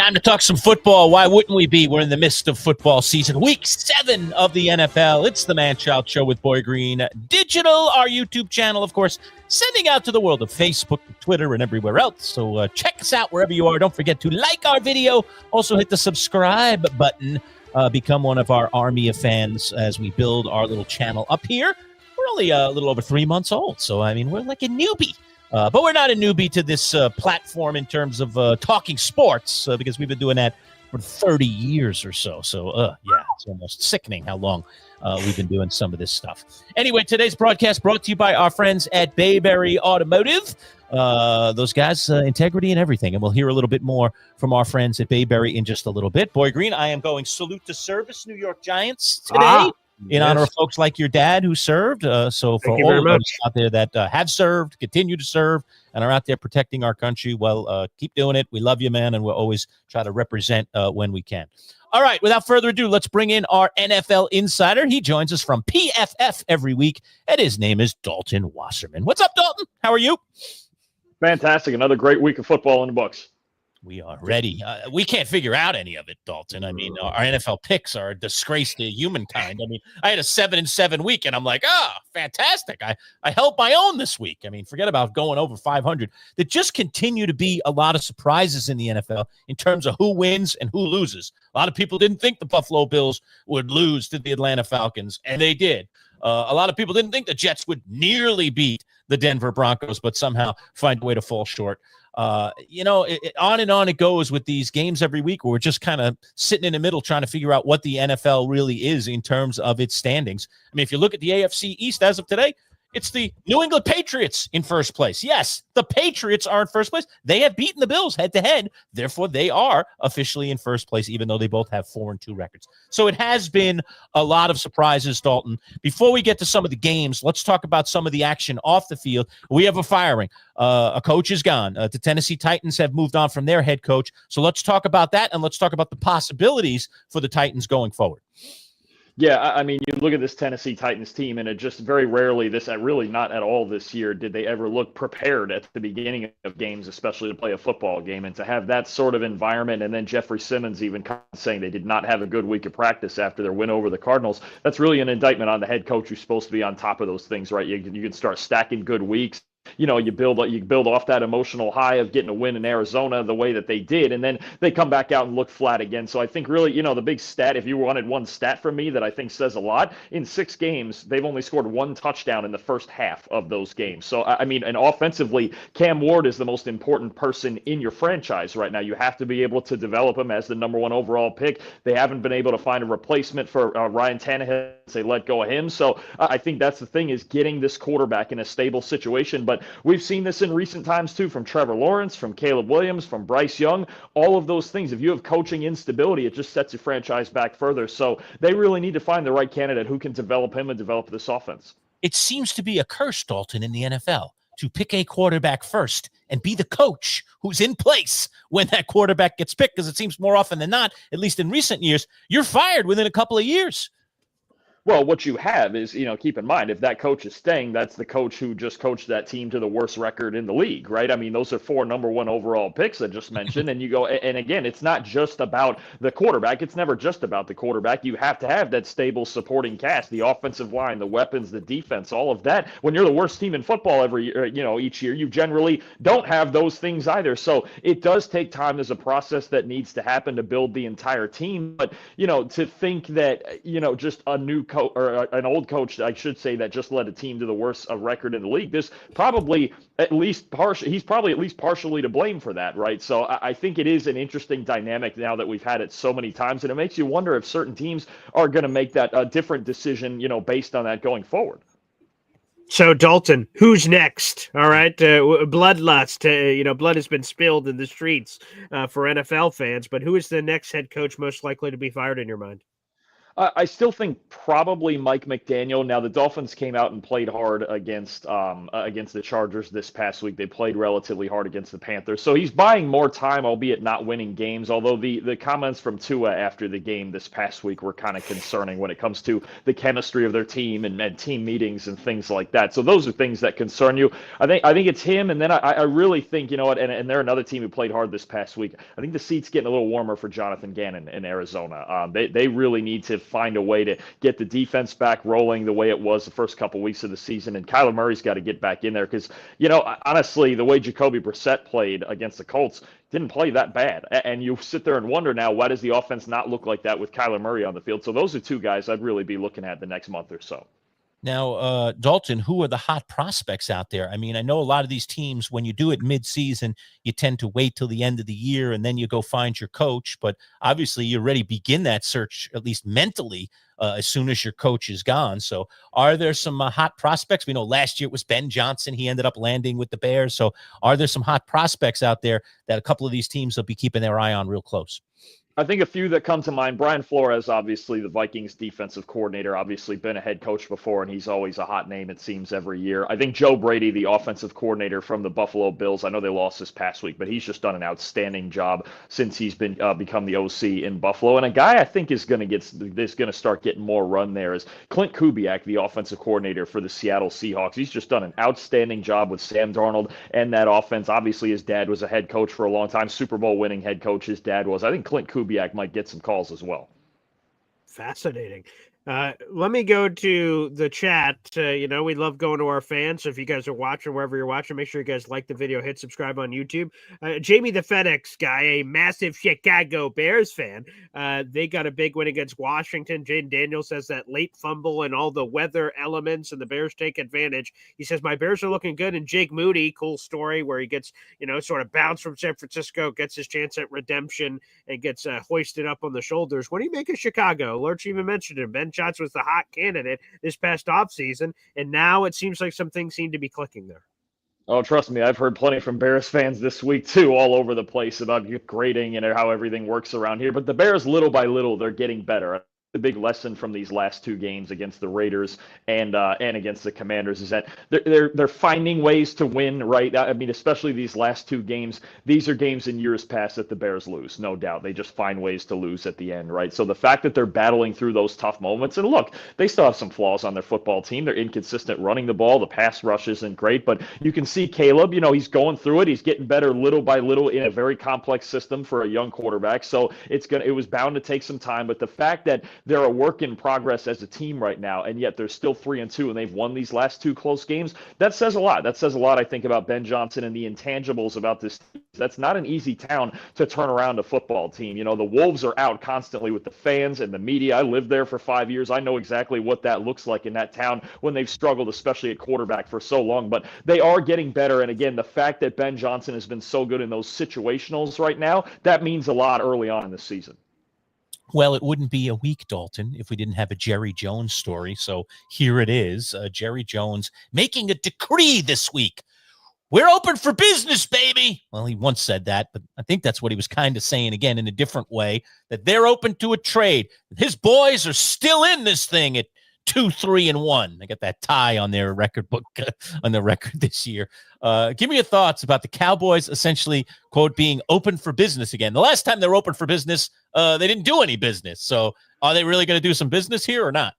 Time to talk some football. Why wouldn't we be? We're in the midst of football season. Week 7 of the NFL. It's the Manchild Show with Boy Green. Digital, our YouTube channel, of course, sending out to the world of Facebook, Twitter, and everywhere else. So check us out wherever you are. Don't forget to like our video. Also hit the subscribe button. Become one of our army of fans as we build our little channel up here. We're only a little over 3 months old. So, I mean, we're like a newbie. But we're not a newbie to this platform in terms of talking sports because we've been doing that for 30 years or so. So, yeah, it's almost sickening how long we've been doing some of this stuff. Anyway, today's broadcast brought to you by our friends at Bayberry Automotive. Those guys, integrity and everything. And we'll hear a little bit more from our friends at Bayberry in just a little bit. Boy Green, I am going salute to service, New York Giants today. In honor of folks like your dad who served. So for all of those out there that have served, continue to serve, and are out there protecting our country, well, keep doing it. We love you, man, and we'll always try to represent when we can. All right, without further ado, let's bring in our NFL insider. He joins us from PFF every week, and his name is Dalton Wasserman. What's up, Dalton? How are you? Fantastic. Another great week of football in the books. We are ready. We can't figure out any of it, Dalton. I mean, our NFL picks are a disgrace to humankind. I mean, I had a 7-7 week, and I'm like, fantastic. I held my own this week. I mean, forget about going over 500. There just continue to be a lot of surprises in the NFL in terms of who wins and who loses. A lot of people didn't think the Buffalo Bills would lose to the Atlanta Falcons, and they did. A lot of people didn't think the Jets would nearly beat the Denver Broncos, but somehow find a way to fall short. On and on it goes with these games every week where we're just kind of sitting in the middle trying to figure out what the NFL really is in terms of its standings. I mean, if you look at the AFC East as of today, it's the New England Patriots in first place. Yes, the Patriots are in first place. They have beaten the Bills head-to-head. Therefore, they are officially in first place, even though they both have 4-2 records. So it has been a lot of surprises, Dalton. Before we get to some of the games, let's talk about some of the action off the field. We have a firing. A coach is gone. The Tennessee Titans have moved on from their head coach. So let's talk about that, and let's talk about the possibilities for the Titans going forward. Yeah, I mean, you look at this Tennessee Titans team, and it just very rarely, really not at all this year, did they ever look prepared at the beginning of games, especially to play a football game. And to have that sort of environment, and then Jeffrey Simmons even saying they did not have a good week of practice after their win over the Cardinals, that's really an indictment on the head coach who's supposed to be on top of those things, right? You can start stacking good weeks. You know, you build off that emotional high of getting a win in Arizona the way that they did, and then they come back out and look flat again. So I think really, the big stat, if you wanted one stat from me that I think says a lot, in 6 games, they've only scored 1 touchdown in the first half of those games. So, I mean, and offensively, Cam Ward is the most important person in your franchise right now. You have to be able to develop him as the number 1 overall pick. They haven't been able to find a replacement for Ryan Tannehill. They let go of him. So I think that's the thing, is getting this quarterback in a stable situation. But we've seen this in recent times too, from Trevor Lawrence, from Caleb Williams, from Bryce Young, all of those things. If you have coaching instability, it just sets your franchise back further. So they really need to find the right candidate who can develop him and develop this offense. It seems to be a curse, Dalton, in the NFL to pick a quarterback first and be the coach who's in place when that quarterback gets picked, because it seems more often than not, at least in recent years, you're fired within a couple of years. Well, what you have is, keep in mind, if that coach is staying, that's the coach who just coached that team to the worst record in the league, right? I mean, those are 4 number 1 overall picks I just mentioned. And you go, and again, it's not just about the quarterback. It's never just about the quarterback. You have to have that stable supporting cast, the offensive line, the weapons, the defense, all of that. When you're the worst team in football every year, each year, you generally don't have those things either. So it does take time. There's a process that needs to happen to build the entire team. But, to think that, just a new coach, or an old coach, I should say, that just led a team to the worst record in the league, there's probably he's probably at least partially to blame for that, right? So I think it is an interesting dynamic now that we've had it so many times, and it makes you wonder if certain teams are going to make that different decision, based on that going forward. So, Dalton, who's next? All right. Bloodlust. Blood has been spilled in the streets for NFL fans, but who is the next head coach most likely to be fired in your mind? I still think probably Mike McDaniel. Now the Dolphins came out and played hard against the Chargers this past week. They played relatively hard against the Panthers, so he's buying more time, albeit not winning games. Although the comments from Tua after the game this past week were kind of concerning when it comes to the chemistry of their team and team meetings and things like that. So those are things that concern you. I think it's him, and then I really think, you know what, and they're another team who played hard this past week. I think the seat's getting a little warmer for Jonathan Gannon in Arizona. They really need to find a way to get the defense back rolling the way it was the first couple weeks of the season. And Kyler Murray's got to get back in there because, you know, honestly, the way Jacoby Brissett played against the Colts didn't play that bad. And you sit there and wonder now, why does the offense not look like that with Kyler Murray on the field? So those are two guys I'd really be looking at the next month or so. Now, Dalton, who are the hot prospects out there? I mean, I know a lot of these teams, when you do it mid-season, you tend to wait till the end of the year and then you go find your coach. But obviously, you already begin that search, at least mentally, as soon as your coach is gone. So are there some hot prospects? We know last year it was Ben Johnson. He ended up landing with the Bears. So are there some hot prospects out there that a couple of these teams will be keeping their eye on real close? I think a few that come to mind. Brian Flores, obviously the Vikings defensive coordinator, obviously been a head coach before, and he's always a hot name, it seems, every year. I think Joe Brady, the offensive coordinator from the Buffalo Bills, I know they lost this past week, but he's just done an outstanding job since he's been become the OC in Buffalo. And a guy I think is going to start getting more run there is Clint Kubiak, the offensive coordinator for the Seattle Seahawks. He's just done an outstanding job with Sam Darnold and that offense. Obviously, his dad was a head coach for a long time, Super Bowl winning head coach. His dad was. I think Clint Kubiak might get some calls as well. Fascinating. Let me go to the chat. We love going to our fans. So if you guys are watching, wherever you're watching, make sure you guys like the video, hit subscribe on YouTube. Jamie the FedEx guy, a massive Chicago Bears fan. They got a big win against Washington. Jaden Daniels says that late fumble and all the weather elements and the Bears take advantage. He says, my Bears are looking good. And Jake Moody, cool story where he gets, sort of bounced from San Francisco, gets his chance at redemption and gets hoisted up on the shoulders. What do you make of Chicago? Lerch even mentioned him. Ben Schatz was the hot candidate this past offseason, and now it seems like some things seem to be clicking there. Oh, trust me, I've heard plenty from Bears fans this week, too, all over the place about grading and how everything works around here. But the Bears, little by little, they're getting better. The big lesson from these last two games against the Raiders and against the Commanders is that they're finding ways to win, right? I mean, especially these last two games. These are games in years past that the Bears lose, no doubt. They just find ways to lose at the end, right? So the fact that they're battling through those tough moments, and look, they still have some flaws on their football team. They're inconsistent running the ball. The pass rush isn't great, but you can see Caleb, he's going through it. He's getting better little by little in a very complex system for a young quarterback. So it was bound to take some time, but the fact that they're a work in progress as a team right now, and yet they're still 3-2, and they've won these last two close games. That says a lot. That says a lot, I think, about Ben Johnson and the intangibles about this team. That's not an easy town to turn around a football team. The Wolves are out constantly with the fans and the media. I lived there for 5 years. I know exactly what that looks like in that town when they've struggled, especially at quarterback, for so long. But they are getting better. And again, the fact that Ben Johnson has been so good in those situationals right now, that means a lot early on in the season. Well, it wouldn't be a week, Dalton, if we didn't have a Jerry Jones story. So here it is. Jerry Jones making a decree this week. We're open for business, baby. Well, he once said that, but I think that's what he was kind of saying again in a different way, that they're open to a trade. His boys are still in this thing at 2-3-1. They got that tie on their record book on the record this year. Give me your thoughts about the Cowboys essentially, quote, being open for business again. The last time they were open for business, they didn't do any business. So are they really going to do some business here or not?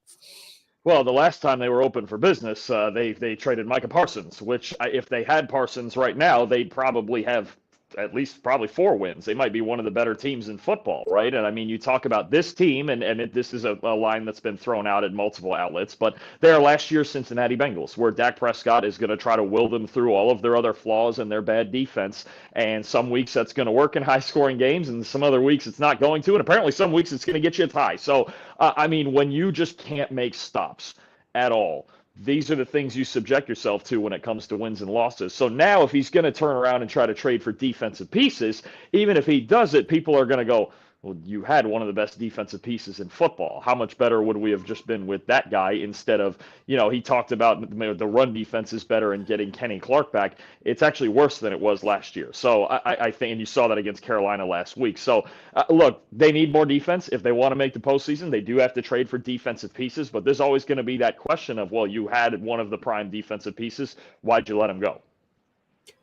Well, the last time they were open for business, they traded Micah Parsons, which if they had Parsons right now, they'd probably have at least probably 4 wins. They might be one of the better teams in football, right? And I mean, you talk about this team, and this is a line that's been thrown out at multiple outlets, but they're last year's Cincinnati Bengals, where Dak Prescott is going to try to will them through all of their other flaws and their bad defense. And some weeks that's going to work in high-scoring games, and some other weeks it's not going to. And apparently some weeks it's going to get you a tie. So, I mean, when you just can't make stops at all, these are the things you subject yourself to when it comes to wins and losses. So now if he's going to turn around and try to trade for defensive pieces, even if he does it, people are going to go, Well, you had one of the best defensive pieces in football. How much better would we have just been with that guy instead of, he talked about the run defense is better and getting Kenny Clark back. It's actually worse than it was last year. So I think, and you saw that against Carolina last week. So look, they need more defense. If they want to make the postseason, they do have to trade for defensive pieces. But there's always going to be that question of, well, you had one of the prime defensive pieces. Why'd you let him go?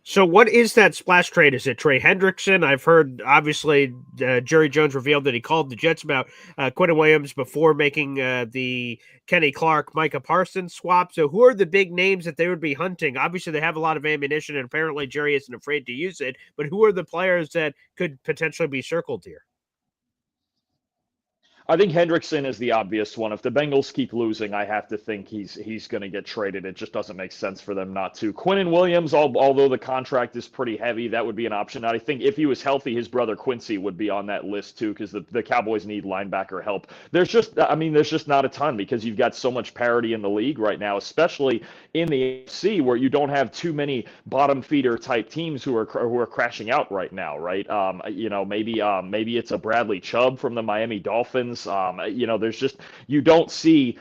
So what is that splash trade? Is it Trey Hendrickson? I've heard, obviously, Jerry Jones revealed that he called the Jets about Quinnen Williams before making the Kenny Clark, Micah Parsons swap. So who are the big names that they would be hunting? Obviously, they have a lot of ammunition, and apparently Jerry isn't afraid to use it. But who are the players that could potentially be circled here? I think Hendrickson is the obvious one. If the Bengals keep losing, I have to think he's going to get traded. It just doesn't make sense for them not to. Quinnen Williams, although the contract is pretty heavy, that would be an option. I think if he was healthy, his brother Quincy would be on that list too, because the Cowboys need linebacker help. There's just not a ton because you've got so much parity in the league right now, especially in the AFC where you don't have too many bottom feeder type teams who are crashing out right now, right? Maybe it's a Bradley Chubb from the Miami Dolphins. There's just, you don't see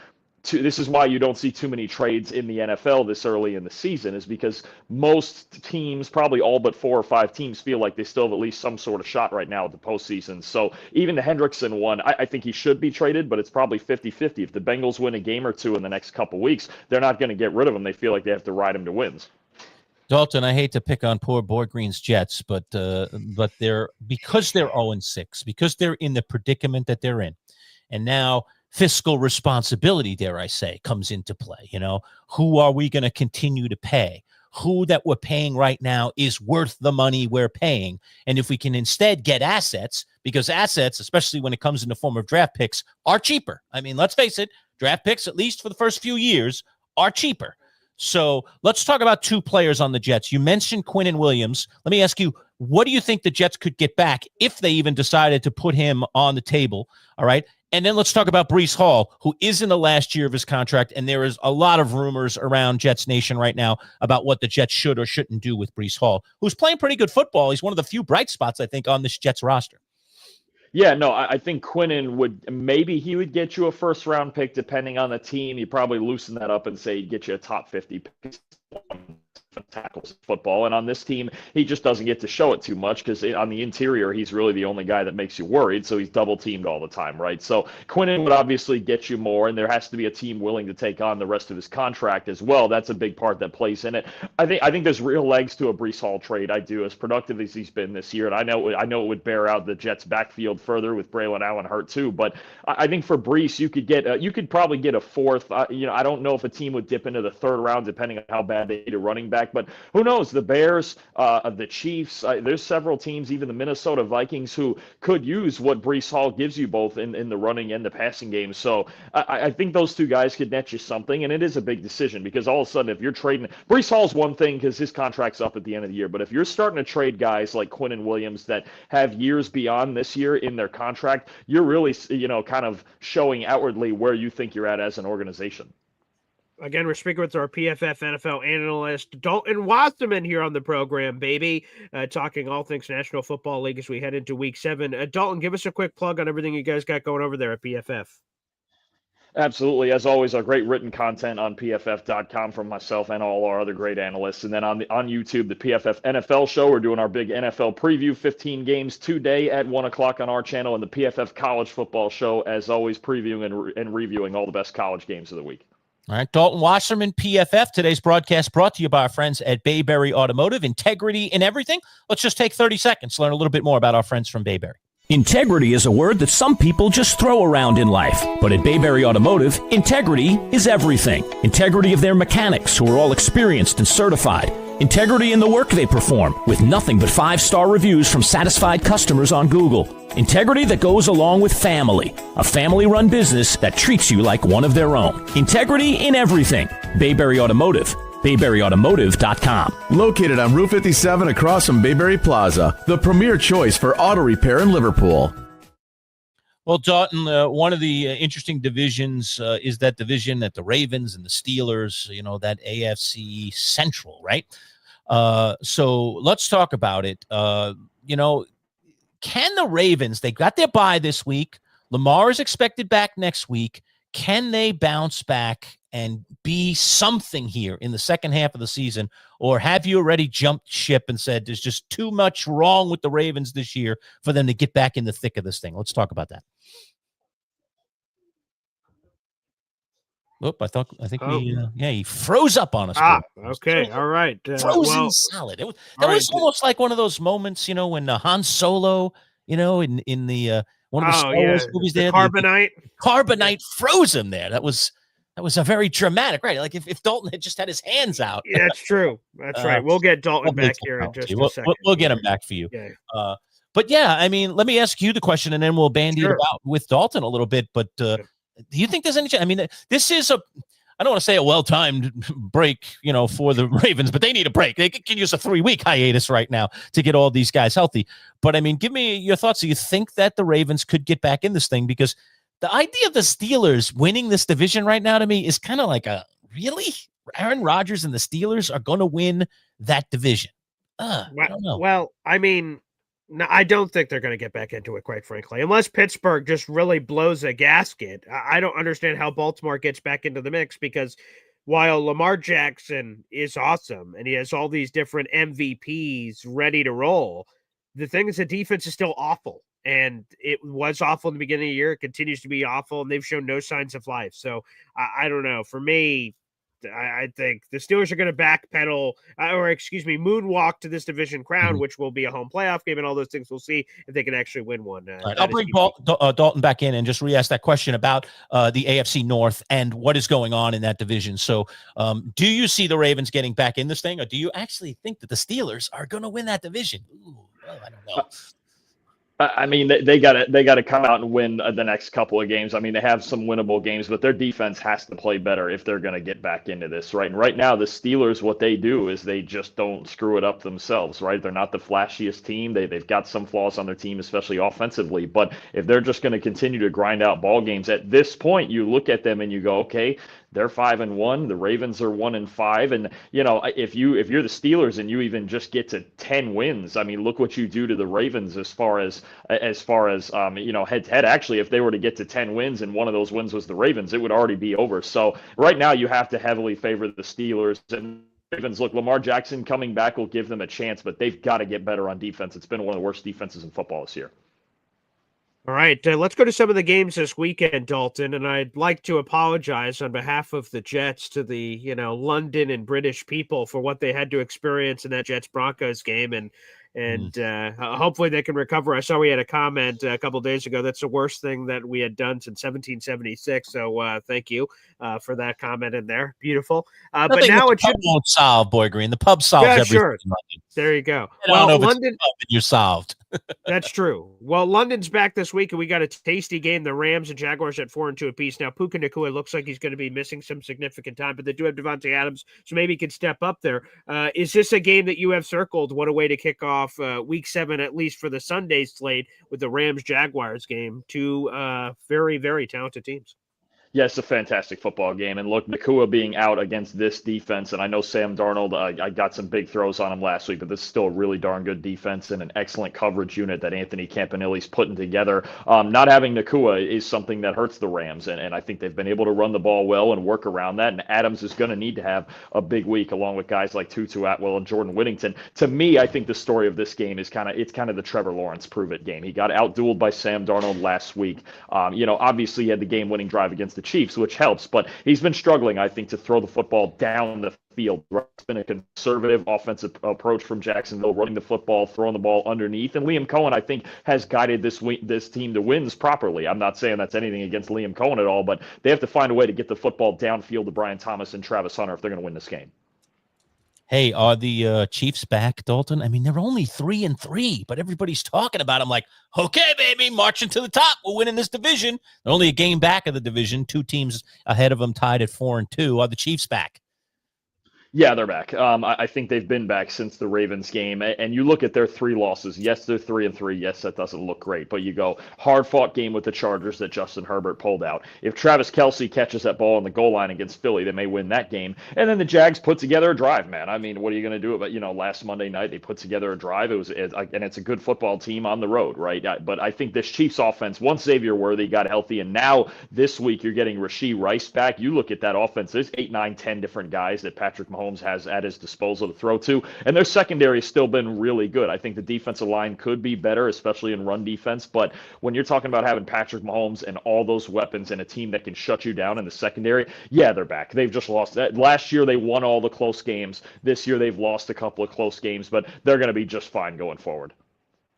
this is why you don't see too many trades in the NFL this early in the season, is because most teams, probably all but 4 or 5 teams, feel like they still have at least some sort of shot right now at the postseason. So even the Hendrickson one, I think he should be traded, but it's probably 50-50. If the Bengals win a game or two in the next couple weeks, they're not going to get rid of him. They feel like they have to ride him to wins. Dalton, I hate to pick on poor Boy Green's Jets, but they're, because they're 0-6, because they're in the predicament that they're in, and now fiscal responsibility, dare I say, comes into play. Who are we going to continue to pay? Who that we're paying right now is worth the money we're paying? And if we can instead get assets, because assets, especially when it comes in the form of draft picks, are cheaper. I mean, let's face it, draft picks, at least for the first few years, are cheaper. So let's talk about 2 players on the Jets. You mentioned Quinnen Williams. Let me ask you, what do you think the Jets could get back if they even decided to put him on the table? All right. And then let's talk about Breece Hall, who is in the last year of his contract. And there is a lot of rumors around Jets Nation right now about what the Jets should or shouldn't do with Breece Hall, who's playing pretty good football. He's one of the few bright spots, I think, on this Jets roster. Yeah, no, I think Quinnen he would get you a first-round pick depending on the team. You probably loosen that up and say he'd get you a top 50 pick. Tackles football, and on this team he just doesn't get to show it too much because on the interior he's really the only guy that makes you worried, so he's double teamed all the time, right? So Quinnen would obviously get you more, and there has to be a team willing to take on the rest of his contract as well. That's a big part that plays in it. I think there's real legs to a Breece Hall trade. I do, as productive as he's been this year, and I know it would bear out the Jets backfield further with Braylon Allen hurt too, but I think for Breece you could probably get a fourth. I don't know if a team would dip into the 3rd round depending on how bad they need a running back, but who knows? The Bears, the Chiefs, there's several teams, even the Minnesota Vikings, who could use what Breece Hall gives you both in the running and the passing game. So I think those 2 guys could net you something, and it is a big decision because all of a sudden if you're trading – Breece Hall's one thing because his contract's up at the end of the year, but if you're starting to trade guys like Quinnen Williams that have years beyond this year in their contract, you're really kind of showing outwardly where you think you're at as an organization. Again, we're speaking with our PFF NFL analyst, Dalton Wasserman, here on the program, baby, talking all things National Football League as we head into Week 7. Dalton, give us a quick plug on everything you guys got going over there at PFF. Absolutely. As always, our great written content on PFF.com from myself and all our other great analysts. And then on YouTube, the PFF NFL show, we're doing our big NFL preview, 15 games today at 1 o'clock on our channel, and the PFF College Football show, as always, previewing and reviewing all the best college games of the week. All right, Dalton Wasserman, PFF. Today's broadcast brought to you by our friends at Bayberry Automotive. Integrity in everything. Let's just take 30 seconds to learn a little bit more about our friends from Bayberry. Integrity is a word that some people just throw around in life. But at Bayberry Automotive, integrity is everything. Integrity of their mechanics, who are all experienced and certified. Integrity in the work they perform, with nothing but 5-star reviews from satisfied customers on Google. Integrity that goes along with family, a family-run business that treats you like one of their own. Integrity in everything. Bayberry Automotive. BayberryAutomotive.com. Located on Route 57 across from Bayberry Plaza, the premier choice for auto repair in Liverpool. Well, Dalton, one of the interesting divisions is that division that the Ravens and the Steelers, that AFC Central, right? So let's talk about it. Can the Ravens, they got their bye this week. Lamar is expected back next week. Can they bounce back and be something here in the second half of the season? Or have you already jumped ship and said there's just too much wrong with the Ravens this year for them to get back in the thick of this thing? Let's talk about that. I think he froze up on us. Okay. All right. Frozen solid. That was almost like one of those moments, when Han Solo, in the one of the Star Wars movies there. Carbonite. Carbonite froze him there. That was a very dramatic, right? Like if Dalton had just had his hands out. Yeah, that's true. That's right. We'll get Dalton back here in just a second. We'll get him back for you. Yeah. But yeah, I mean, let me ask you the question, and then we'll bandy it about with Dalton a little bit. But do you think there's any chance? I mean, this is I don't want to say a well-timed break, for the Ravens, but they need a break. They can use a 3-week hiatus right now to get all these guys healthy. But I mean, give me your thoughts. Do you think that the Ravens could get back in this thing? Because the idea of the Steelers winning this division right now to me is kind of like really? Aaron Rodgers and the Steelers are going to win that division. I don't know. Well, I mean, no, I don't think they're going to get back into it, quite frankly, unless Pittsburgh just really blows a gasket. I don't understand how Baltimore gets back into the mix, because while Lamar Jackson is awesome and he has all these different MVPs ready to roll, the thing is the defense is still awful. And it was awful in the beginning of the year. It continues to be awful, and they've shown no signs of life. So I don't know. For me, I think the Steelers are going to backpedal, moonwalk to this division crown, which will be a home playoff game, and all those things. We'll see if they can actually win one. Right, I'll bring Dalton back in and just re-ask that question about the AFC North and what is going on in that division. So do you see the Ravens getting back in this thing, or do you actually think that the Steelers are going to win that division? I don't know. I mean, they got to come out and win the next couple of games. I mean, they have some winnable games, but their defense has to play better if they're going to get back into this, right? And right now, the Steelers, what they do is they just don't screw it up themselves, right? They're not the flashiest team. They've got some flaws on their team, especially offensively. But if they're just going to continue to grind out ball games, at this point, you look at them and you go, okay, they're 5-1. The Ravens are 1-5. And, if you're the Steelers and you even just get to 10 wins, I mean, look what you do to the Ravens as far as head to head. Actually, if they were to get to 10 wins and one of those wins was the Ravens, it would already be over. So right now you have to heavily favor the Steelers. And Ravens, look, Lamar Jackson coming back will give them a chance, but they've got to get better on defense. It's been one of the worst defenses in football this year. All right, let's go to some of the games this weekend, Dalton, and I'd like to apologize on behalf of the Jets to the, London and British people for what they had to experience in that Jets-Broncos game, and hopefully they can recover. I saw we had a comment a couple of days ago. That's the worst thing that we had done since 1776, so thank you for that comment in there. Beautiful. But now it won't solve, Boy Green. The pub solves everything. Sure. There you go. Well, London, you're solved. That's true. Well, London's back this week, and we got a tasty game. The Rams and Jaguars at 4-2 apiece. Now, Puka Nacua looks like he's going to be missing some significant time, but they do have Devontae Adams, so maybe he can step up there. Is this a game that you have circled? What a way to kick off Week 7, at least for the Sunday slate, with the Rams-Jaguars game. Two very, very talented teams. Yeah, it's a fantastic football game. And look, Nacua being out against this defense, and I know Sam Darnold, I got some big throws on him last week, but this is still a really darn good defense and an excellent coverage unit that Anthony Campanelli's putting together. Not having Nacua is something that hurts the Rams, and I think they've been able to run the ball well and work around that. And Adams is going to need to have a big week along with guys like Tutu Atwell and Jordan Whittington. To me, I think the story of this game is kind of the Trevor Lawrence prove-it game. He got out-dueled by Sam Darnold last week. Obviously he had the game-winning drive against the Chiefs, which helps, but he's been struggling, I think, to throw the football down the field. It's been a conservative offensive approach from Jacksonville, running the football, throwing the ball underneath, and Liam Cohen, I think, has guided this team to wins properly. I'm not saying that's anything against Liam Cohen at all, but they have to find a way to get the football downfield to Brian Thomas and Travis Hunter if they're going to win this game. Hey, are the Chiefs back, Dalton? I mean, they're only 3-3, but everybody's talking about them like, okay, baby, marching to the top. We're winning this division. They're only a game back of the division. Two teams ahead of them tied at 4-2. Are the Chiefs back? Yeah, they're back. I think they've been back since the Ravens game. And you look at their 3 losses. Yes, they're 3-3. Yes, that doesn't look great. But you go hard-fought game with the Chargers that Justin Herbert pulled out. If Travis Kelce catches that ball on the goal line against Philly, they may win that game. And then the Jags put together a drive, man. I mean, what are you going to do about, last Monday night they put together a drive. And it's a good football team on the road, right? But I think this Chiefs offense, once Xavier Worthy got healthy, and now this week you're getting Rashee Rice back. You look at that offense. There's 8, 9, 10 different guys that Patrick Mahomes has at his disposal to throw to, and their secondary has still been really good. I think the defensive line could be better, especially in run defense, but when you're talking about having Patrick Mahomes and all those weapons and a team that can shut you down in the secondary, yeah, they're back. They've just lost. Last year they won all the close games. This year they've lost a couple of close games, but they're going to be just fine going forward.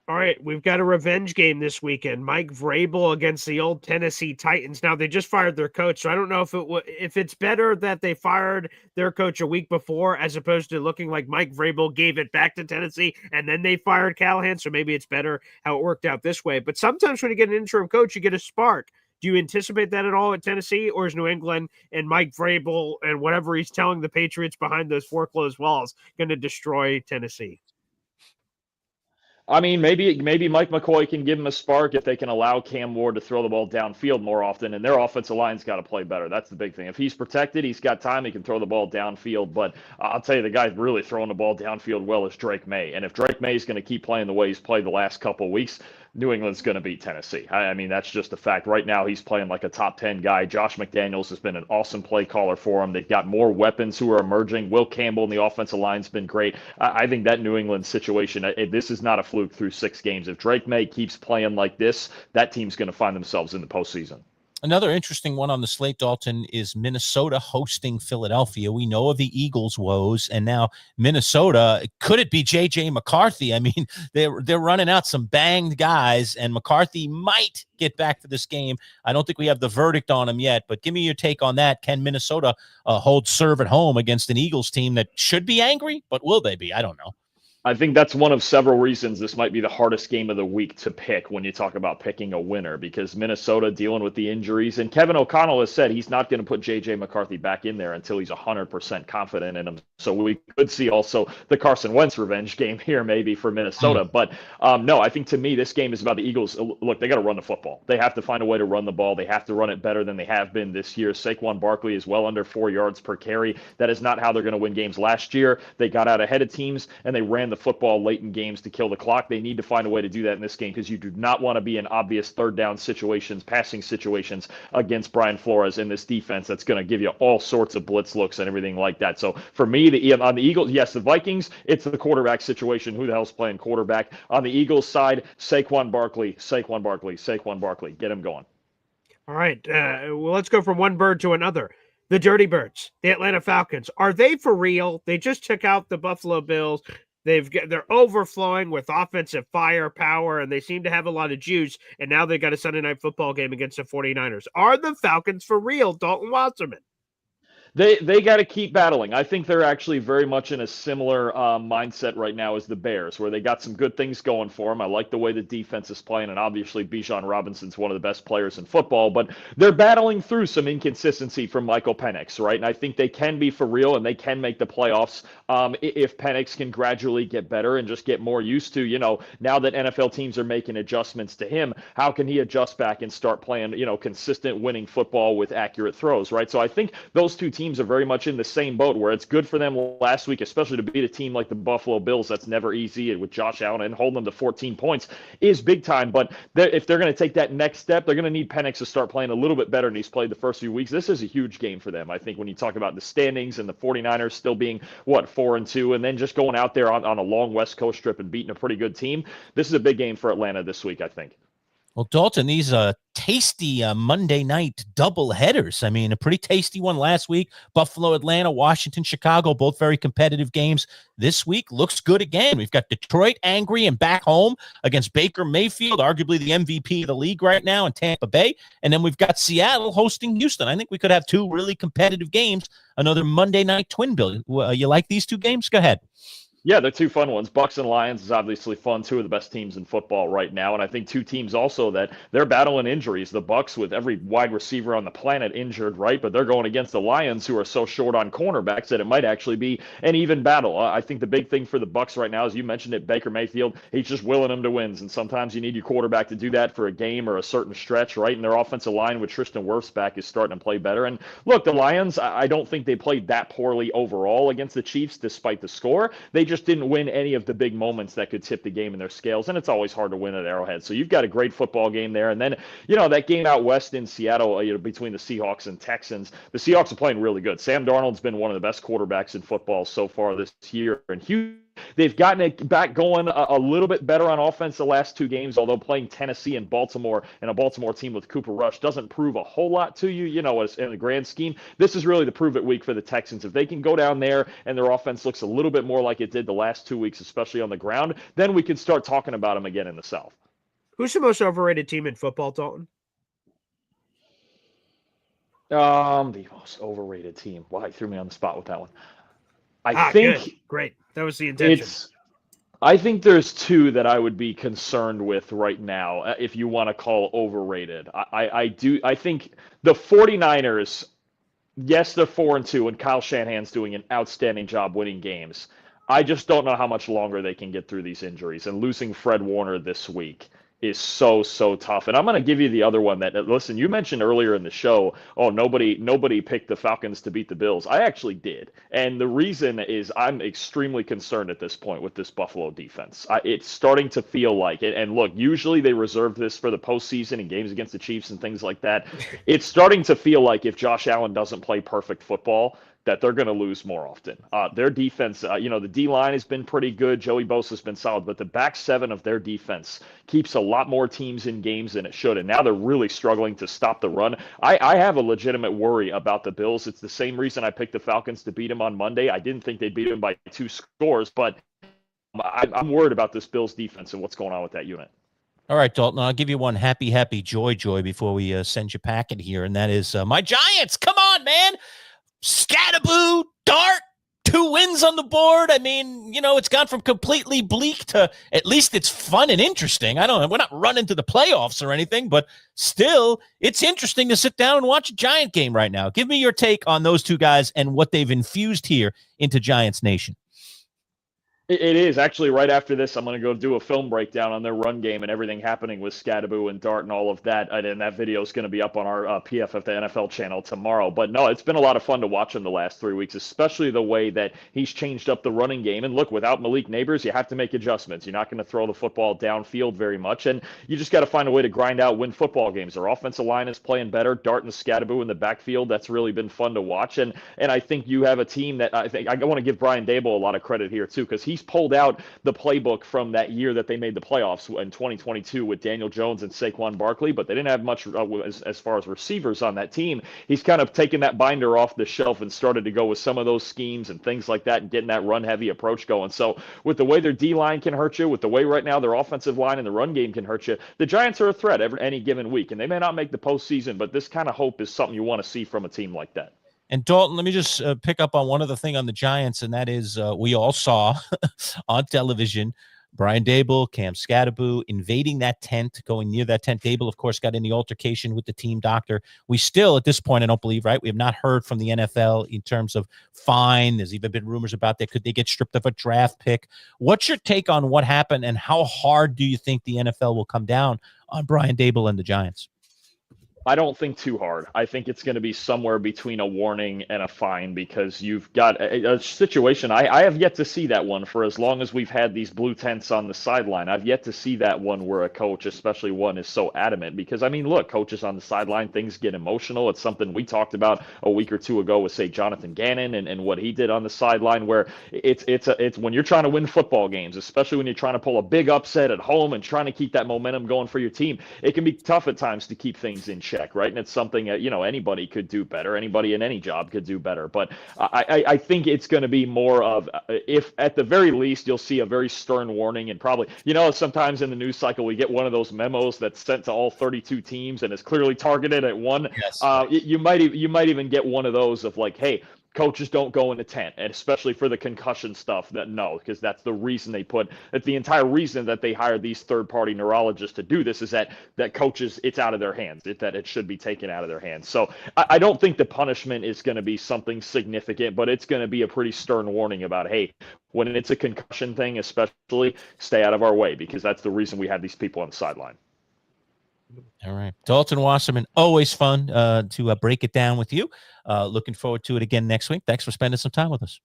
All right, we've got a revenge game this weekend. Mike Vrabel against the old Tennessee Titans. Now, they just fired their coach, so I don't know if it's better that they fired their coach a week before as opposed to looking like Mike Vrabel gave it back to Tennessee and then they fired Callahan, so maybe it's better how it worked out this way. But sometimes when you get an interim coach, you get a spark. Do you anticipate that at all at Tennessee, or is New England and Mike Vrabel and whatever he's telling the Patriots behind those 4 closed walls going to destroy Tennessee? I mean, maybe Mike McCoy can give him a spark if they can allow Cam Ward to throw the ball downfield more often, and their offensive line's got to play better. That's the big thing. If he's protected, he's got time, he can throw the ball downfield. But I'll tell you, the guy really throwing the ball downfield well is Drake May. And if Drake May is going to keep playing the way he's played the last couple of weeks, New England's going to beat Tennessee. I mean, that's just a fact. Right now, he's playing like a top 10 guy. Josh McDaniels has been an awesome play caller for him. They've got more weapons who are emerging. Will Campbell in the offensive line's been great. I think that New England situation, this is not a fluke through 6 games. If Drake May keeps playing like this, that team's going to find themselves in the postseason. Another interesting one on the slate, Dalton, is Minnesota hosting Philadelphia. We know of the Eagles' woes, and now Minnesota. Could it be J.J. McCarthy? I mean, they're running out some banged guys, and McCarthy might get back for this game. I don't think we have the verdict on him yet, but give me your take on that. Can Minnesota hold serve at home against an Eagles team that should be angry, but will they be? I don't know. I think that's one of several reasons this might be the hardest game of the week to pick when you talk about picking a winner, because Minnesota dealing with the injuries, and Kevin O'Connell has said he's not going to put J.J. McCarthy back in there until he's 100% confident in him. So we could see also the Carson Wentz revenge game here maybe for Minnesota. But no, I think to me this game is about the Eagles. Look, they got to run the football. They have to find a way to run the ball. They have to run it better than they have been this year. Saquon Barkley is well under 4 yards per carry. That is not how they're going to win games. Last year, they got out ahead of teams and they ran the football late in games to kill the clock. They need to find a way to do that in this game because you do not want to be in obvious third down situations, passing situations against Brian Flores in this defense that's going to give you all sorts of blitz looks and everything like that. So for me, on the Eagles, yes, the Vikings, it's the quarterback situation. Who the hell's playing quarterback? On the Eagles side, Saquon Barkley. Get him going. All right. Well, let's go from one bird to another. The Dirty Birds, the Atlanta Falcons. Are they for real? They just took out the Buffalo Bills. They're overflowing with offensive firepower, and they seem to have a lot of juice, and now they've got a Sunday night football game against the 49ers. Are the Falcons for real, Dalton Wasserman? They got to keep battling. I think they're actually very much in a similar mindset right now as the Bears, where they got some good things going for them. I like the way the defense is playing, and obviously Bijan Robinson's one of the best players in football, but they're battling through some inconsistency from Michael Penix, right? And I think they can be for real, and they can make the playoffs if Penix can gradually get better and just get more used to, now that NFL teams are making adjustments to him, how can he adjust back and start playing, consistent winning football with accurate throws, right? So I think those two teams are very much in the same boat where it's good for them last week, especially to beat a team like the Buffalo Bills. That's never easy. And with Josh Allen and holding them to 14 points is big time. But if they're going to take that next step, they're going to need Penix to start playing a little bit better than he's played the first few weeks. This is a huge game for them. I think when you talk about the standings and the 49ers still being, 4-2, and then just going out there on a long West Coast trip and beating a pretty good team, this is a big game for Atlanta this week, I think. Well, Dalton, these tasty Monday night double headers. I mean, a pretty tasty one last week. Buffalo, Atlanta, Washington, Chicago, both very competitive games. This week looks good again. We've got Detroit angry and back home against Baker Mayfield, arguably the MVP of the league right now in Tampa Bay. And then we've got Seattle hosting Houston. I think we could have 2 really competitive games. Another Monday night twin bill. You like these 2 games? Go ahead. Yeah, they're two fun ones. Bucks and Lions is obviously fun. Two of the best teams in football right now, and I think two teams also that they're battling injuries. The Bucks with every wide receiver on the planet injured, right? But they're going against the Lions, who are so short on cornerbacks that it might actually be an even battle. I think the big thing for the Bucks right now, as you mentioned it, Baker Mayfield, he's just willing them to win, and sometimes you need your quarterback to do that for a game or a certain stretch, right? And their offensive line with Tristan Wirfs back is starting to play better. And look, the Lions, I don't think they played that poorly overall against the Chiefs, despite the score. They just didn't win any of the big moments that could tip the game in their scales, and it's always hard to win at Arrowhead. So you've got a great football game there, and then that game out west in Seattle, between the Seahawks and Texans. The Seahawks are playing really good. Sam Darnold's been one of the best quarterbacks in football so far this year, and they've gotten it back going a little bit better on offense the last two games, although playing Tennessee and Baltimore, and a Baltimore team with Cooper Rush doesn't prove a whole lot to you, in the grand scheme. This is really the prove-it week for the Texans. If they can go down there and their offense looks a little bit more like it did the last 2 weeks, especially on the ground, then we can start talking about them again in the South. Who's the most overrated team in football, Dalton? The most overrated team. Wow, you threw me on the spot with that one. I think good. Great. That was the intention. I think there's two that I would be concerned with right now, if you want to call overrated. I think the 49ers, yes, they're 4-2, and Kyle Shanahan's doing an outstanding job winning games. I just don't know how much longer they can get through these injuries, and losing Fred Warner this week is so tough. And I'm going to give you the other one that, listen, you mentioned earlier in the show, nobody picked the Falcons to beat the Bills. I actually did. And the reason is I'm extremely concerned at this point with this Buffalo defense. It's starting to feel like it. And look, usually they reserve this for the postseason and games against the Chiefs and things like that. It's starting to feel like if Josh Allen doesn't play perfect football, that they're going to lose more often. Their defense, the D-line has been pretty good. Joey Bosa's been solid, but the back seven of their defense keeps a lot more teams in games than it should, and now they're really struggling to stop the run. I have a legitimate worry about the Bills. It's the same reason I picked the Falcons to beat them on Monday. I didn't think they'd beat them by 2 scores, but I'm worried about this Bills defense and what's going on with that unit. All right, Dalton, I'll give you one happy joy before we send you packing here, and that is my Giants. Come on, man. Scatterboo, Dart, 2 wins on the board. I mean, it's gone from completely bleak to at least it's fun and interesting. We're not running to the playoffs or anything, but still, it's interesting to sit down and watch a Giant game right now. Give me your take on those two guys and what they've infused here into Giants Nation. It is. Actually, right after this, I'm going to go do a film breakdown on their run game and everything happening with Scatterboo and Dart and all of that. And that video is going to be up on our PFF NFL channel tomorrow. But no, it's been a lot of fun to watch him the last 3 weeks, especially the way that he's changed up the running game. And look, without Malik Neighbors, you have to make adjustments. You're not going to throw the football downfield very much. And you just got to find a way to grind out, win football games. Their offensive line is playing better. Dart and Scatterboo in the backfield, that's really been fun to watch. And I think you have a team that I want to give Brian Dable a lot of credit here, too, because he's pulled out the playbook from that year that they made the playoffs in 2022 with Daniel Jones and Saquon Barkley, but they didn't have much as far as receivers on that team. He's kind of taken that binder off the shelf and started to go with some of those schemes and things like that and getting that run-heavy approach going. So with the way their D-line can hurt you, with the way right now their offensive line and the run game can hurt you, the Giants are a threat any given week, and they may not make the postseason, but this kind of hope is something you want to see from a team like that. And Dalton, let me just pick up on one other thing on the Giants, and that is we all saw on television Brian Dable, Cam Scatterboo invading that tent, going near that tent. Dable, of course, got in the altercation with the team doctor. We still, at this point, I don't believe, right? We have not heard from the NFL in terms of fine. There's even been rumors about that. Could they get stripped of a draft pick? What's your take on what happened, and how hard do you think the NFL will come down on Brian Dable and the Giants? I don't think too hard. I think it's going to be somewhere between a warning and a fine, because you've got a situation. I have yet to see that one for as long as we've had these blue tents on the sideline. I've yet to see that one where a coach, especially one, is so adamant, because, I mean, look, coaches on the sideline, things get emotional. It's something we talked about a week or two ago with, say, Jonathan Gannon and what he did on the sideline, where it's when you're trying to win football games, especially when you're trying to pull a big upset at home and trying to keep that momentum going for your team, it can be tough at times to keep things in check. Right. And it's something that, anybody could do better. Anybody in any job could do better. But I think it's going to be more of, if at the very least, you'll see a very stern warning, and probably, sometimes in the news cycle, we get one of those memos that's sent to all 32 teams and is clearly targeted at one. Yes. You might even get one of those of like, hey, coaches don't go in the tent, and especially for the concussion stuff, because that's the reason that's the entire reason that they hired these third-party neurologists to do this, is that coaches, it's out of their hands, that it should be taken out of their hands. So I don't think the punishment is going to be something significant, but it's going to be a pretty stern warning about, hey, when it's a concussion thing, especially, stay out of our way, because that's the reason we have these people on the sideline. All right. Dalton Wasserman, always fun to break it down with you. Looking forward to it again next week. Thanks for spending some time with us.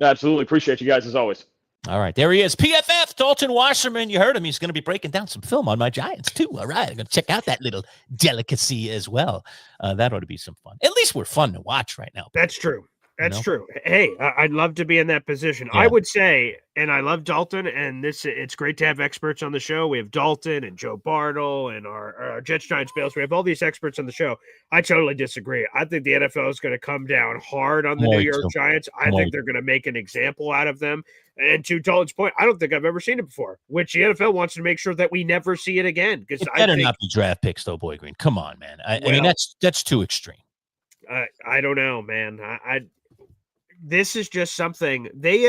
Absolutely. Appreciate you guys as always. All right. There he is. PFF, Dalton Wasserman. You heard him. He's going to be breaking down some film on my Giants, too. All right. I'm going to check out that little delicacy as well. That ought to be some fun. At least we're fun to watch right now. That's true. That's true. Hey, I'd love to be in that position. Yeah. I would say, and I love Dalton, and it's great to have experts on the show. We have Dalton and Joe Bartle and our Jets, Giants, Bills. We have all these experts on the show. I totally disagree. I think the NFL is going to come down hard on the New York Giants. I think they're going to make an example out of them. And to Dalton's point, I don't think I've ever seen it before, which the NFL wants to make sure that we never see it again. Because it better not be draft picks, though, Boy Green. Come on, man. I mean, that's too extreme. I don't know, man. This is just something the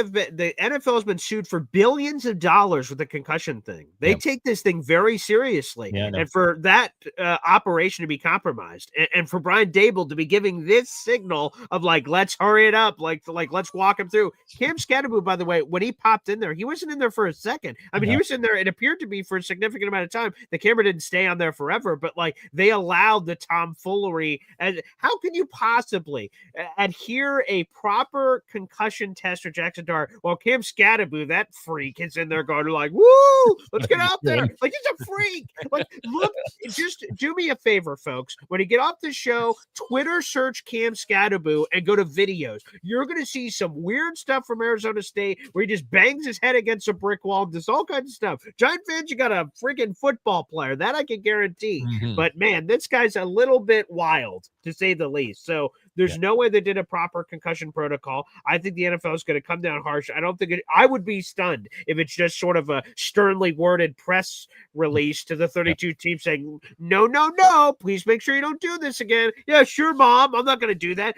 NFL has been sued for billions of dollars with the concussion thing. They take this thing very seriously. Yeah, and for that operation to be compromised and for Brian Dable to be giving this signal of like, let's hurry it up. Like let's walk him through. Cam Scatterboo, by the way, when he popped in there, he wasn't in there for a second. I mean, he was in there. It appeared to be for a significant amount of time. The camera didn't stay on there forever, but like they allowed the tomfoolery. And how can you possibly adhere a proper concussion test for Jackson Dart while Cam Scatterboo, that freak, is in there going like, woo, let's get out there. Like, he's a freak. Like, look, just do me a favor, folks. When you get off the show, Twitter search Cam Scatterboo and go to videos. You're going to see some weird stuff from Arizona State where he just bangs his head against a brick wall. There's all kinds of stuff. Giant fans, you got a freaking football player. That I can guarantee. Mm-hmm. But, man, this guy's a little bit wild, to say the least. So there's no way they did a proper concussion protocol. I think the NFL is going to come down harsh. I don't think I would be stunned if it's just sort of a sternly worded press release to the 32 teams saying, no, please make sure you don't do this again. Yeah, sure, Mom. I'm not going to do that.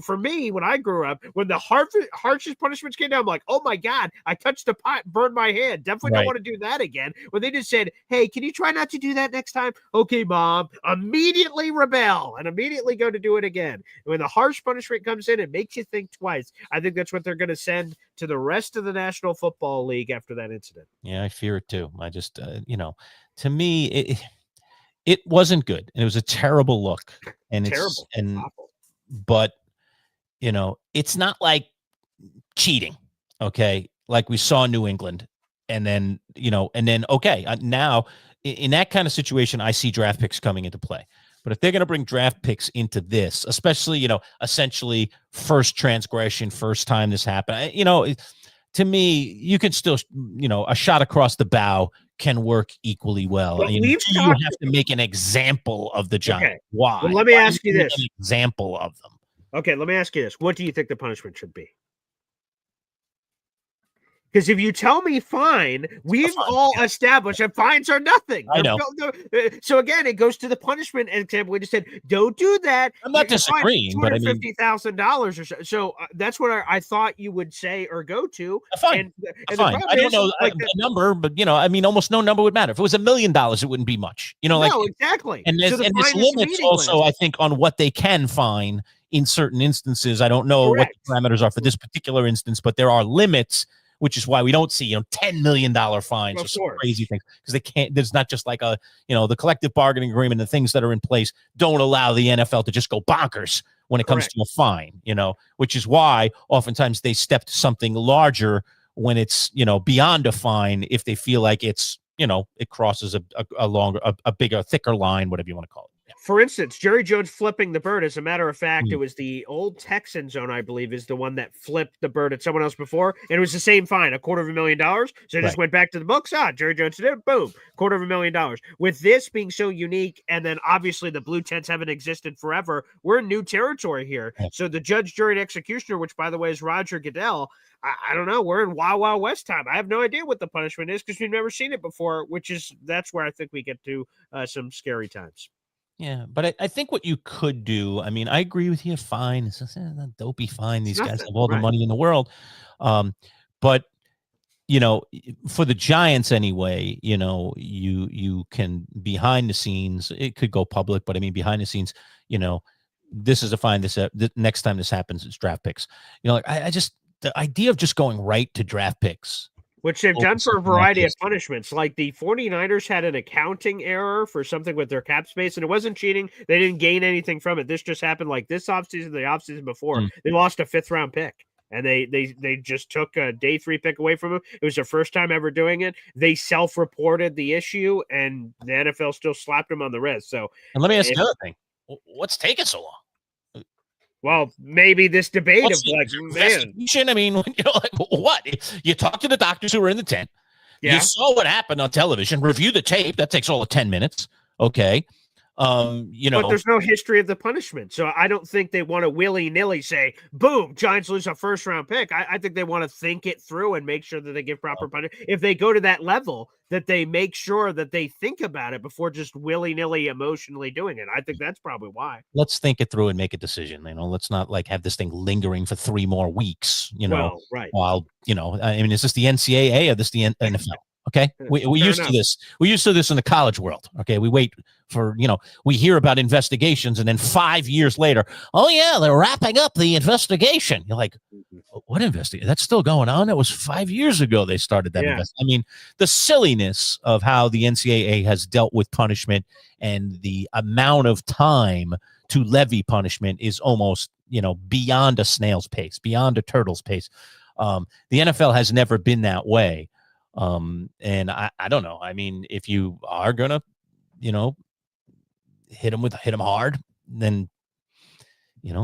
For me, when I grew up, when the harshest punishments came down, I'm like, oh my God, I touched the pot, burned my hand. Definitely don't want to do that again. When they just said, hey, can you try not to do that next time? Okay, Mom. Immediately rebel and immediately go to do it again. When the harsh punishment comes in, it makes you think twice. I think that's what they're going to send to the rest of the National Football League after that incident. Yeah, I fear it too. I just, to me, it wasn't good, and it was a terrible look, and terrible, and awful. But it's not like cheating, okay? Like we saw in New England, and then okay, now in that kind of situation, I see draft picks coming into play. But if they're going to bring draft picks into this, especially, essentially first transgression, first time this happened, to me, you can still, a shot across the bow can work equally well. But you have to make an example of the Giants. Okay. Why? Well, let me ask you this. An example of them. Okay, let me ask you this. What do you think the punishment should be? Because if you tell me fine, we've all established that fines are nothing. I know. So again, it goes to the punishment example. We just said, don't do that. I'm not disagreeing, but I mean, $250,000 or so. So that's what I thought you would say or go to. Fine. Fine. I don't know a number, but almost no number would matter. If it was $1 million, it wouldn't be much. No, exactly. And this limits also, I think, on what they can fine in certain instances. I don't know what the parameters are for this particular instance, but there are limits. Which is why we don't see, $10 million fines or some crazy things, because they can't. There's not just like the collective bargaining agreement and things that are in place don't allow the NFL to just go bonkers when it comes to a fine. Which is why oftentimes they step to something larger when it's beyond a fine if they feel like it's it crosses a bigger, thicker line, whatever you want to call it. For instance, Jerry Jones flipping the bird. As a matter of fact, it was the old Texan zone, I believe, is the one that flipped the bird at someone else before. And it was the same fine, $250,000. So it just went back to the books. Jerry Jones did it. Boom, $250,000. With this being so unique, and then obviously the blue tents haven't existed forever, we're in new territory here. So the judge, jury, and executioner, which, by the way, is Roger Goodell, I don't know. We're in Wild Wild West time. I have no idea what the punishment is because we've never seen it before, that's where I think we get to some scary times. Yeah, but I think what you could do, I mean, I agree with you. Fine. It's just, dopey fine. These guys have all the money in the world. But, for the Giants anyway, you can behind the scenes, it could go public, but I mean, behind the scenes, this is a fine. The next time this happens, it's draft picks. I just, the idea of just going right to draft picks, which they've done for a variety of punishments. Like the 49ers had an accounting error for something with their cap space, and it wasn't cheating. They didn't gain anything from it. This just happened like this offseason, the offseason before. They lost a 5th-round pick, and they just took a day 3 pick away from them. It was their first time ever doing it. They self-reported the issue, and the NFL still slapped them on the wrist. So, and let me ask you another thing. What's taking so long? Well, maybe this debate of like, man, I mean, like what? You talk to the doctors who were in the tent. Yeah. You saw what happened on television. Review the tape. That takes all of 10 minutes. Okay. But there's no history of the punishment. So I don't think they want to willy-nilly say, boom, Giants lose a 1st-round pick. I think they want to think it through and make sure that they give proper punishment. If they go to that level, that they make sure that they think about it before just willy-nilly emotionally doing it. I think that's probably why. Let's think it through and make a decision. Let's not like have this thing lingering for 3 more weeks, right. While, I mean, is this the NCAA or this the NFL? Okay. We used to this. We used to this in the college world. Okay. We wait for, we hear about investigations and then 5 years later, oh yeah, they're wrapping up the investigation. You're like, what investigation? That's still going on. That was 5 years ago they started that. I mean, the silliness of how the NCAA has dealt with punishment and the amount of time to levy punishment is almost, beyond a snail's pace, beyond a turtle's pace. The NFL has never been that way. And I don't know. I mean, if you are gonna, hit them hard, then,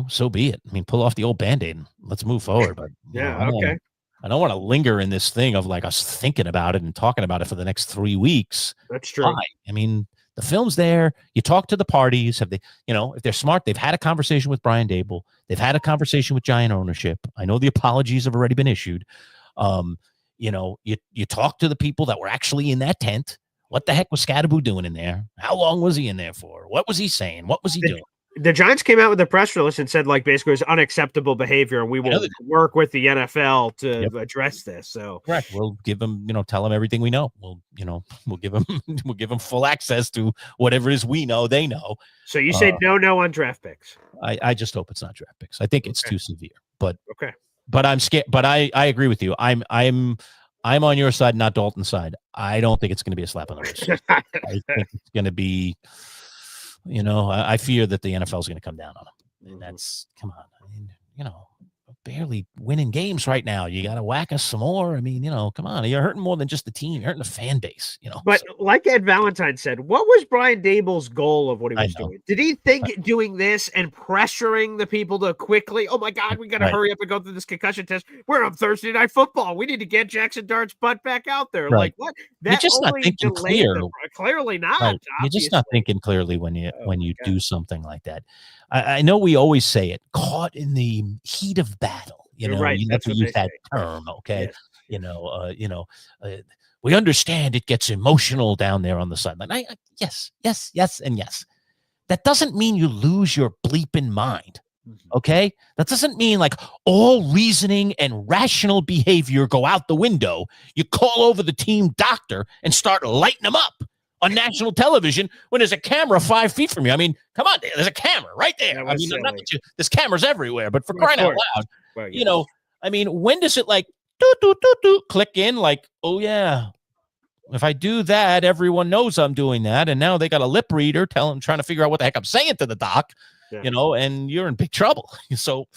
so be it. I mean, pull off the old Band-Aid and let's move forward. But I don't want to linger in this thing of like us thinking about it and talking about it for the next 3 weeks. That's true. I mean, the film's there. You talk to the parties. Have they, if they're smart, they've had a conversation with Brian Dable. They've had a conversation with Giant ownership. I know the apologies have already been issued. You talk to the people that were actually in that tent. What the heck was Scadaboo doing in there? How long was he in there for? What was he saying? What was he doing? The Giants came out with a press release and said, like, basically it was unacceptable behavior, and we will work with the NFL to address this. So correct. We'll give them, tell them everything we know. We'll give them full access to whatever it is we know, they know. So you say no on draft picks. I just hope it's not draft picks. I think it's too severe. But okay. But I'm scared. But I agree with you. I'm on your side, not Dalton's side. I don't think it's going to be a slap on the wrist. I think it's going to be, I fear that the NFL is going to come down on them. And that's, come on. I mean, barely winning games right now. You got to whack us some more. I mean, come on. You're hurting more than just the team. You're hurting the fan base, But like Ed Valentine said, what was Brian Dable's goal of what he was doing? Did he think doing this and pressuring the people to quickly, oh my God, we got to hurry up and go through this concussion test. We're on Thursday Night Football. We need to get Jackson Dart's butt back out there. Right. Like what? You're just not thinking clear. Clearly not. Right. You're just not thinking clearly when you do something like that. I know we always say it, caught in the heat of battle. Right. You have to use that term, okay? Yes. We understand it gets emotional down there on the sideline. Yes, and yes. That doesn't mean you lose your bleeping mind, okay? That doesn't mean like all reasoning and rational behavior go out the window. You call over the team doctor and start lighting them up on national television when there's a camera 5 feet from you. I mean, come on, there's a camera right there. I mean, there's cameras everywhere, but for crying out loud, right, I mean, when does it like click in like, oh yeah, if I do that, everyone knows I'm doing that, and now they got a lip reader trying to figure out what the heck I'm saying to the doc, and you're in big trouble. So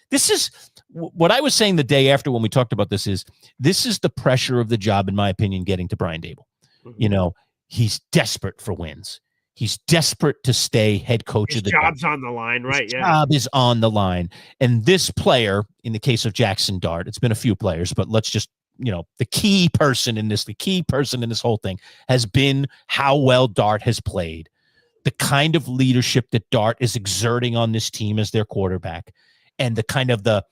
this is what I was saying the day after when we talked about this is the pressure of the job, in my opinion, getting to Brian Dable. Mm-hmm. He's desperate for wins. He's desperate to stay head coach of the team. Job's on the line, right? His job is on the line. And this player, in the case of Jackson Dart, it's been a few players, but let's just, the key person in this whole thing has been how well Dart has played, the kind of leadership that Dart is exerting on this team as their quarterback, and the kind of the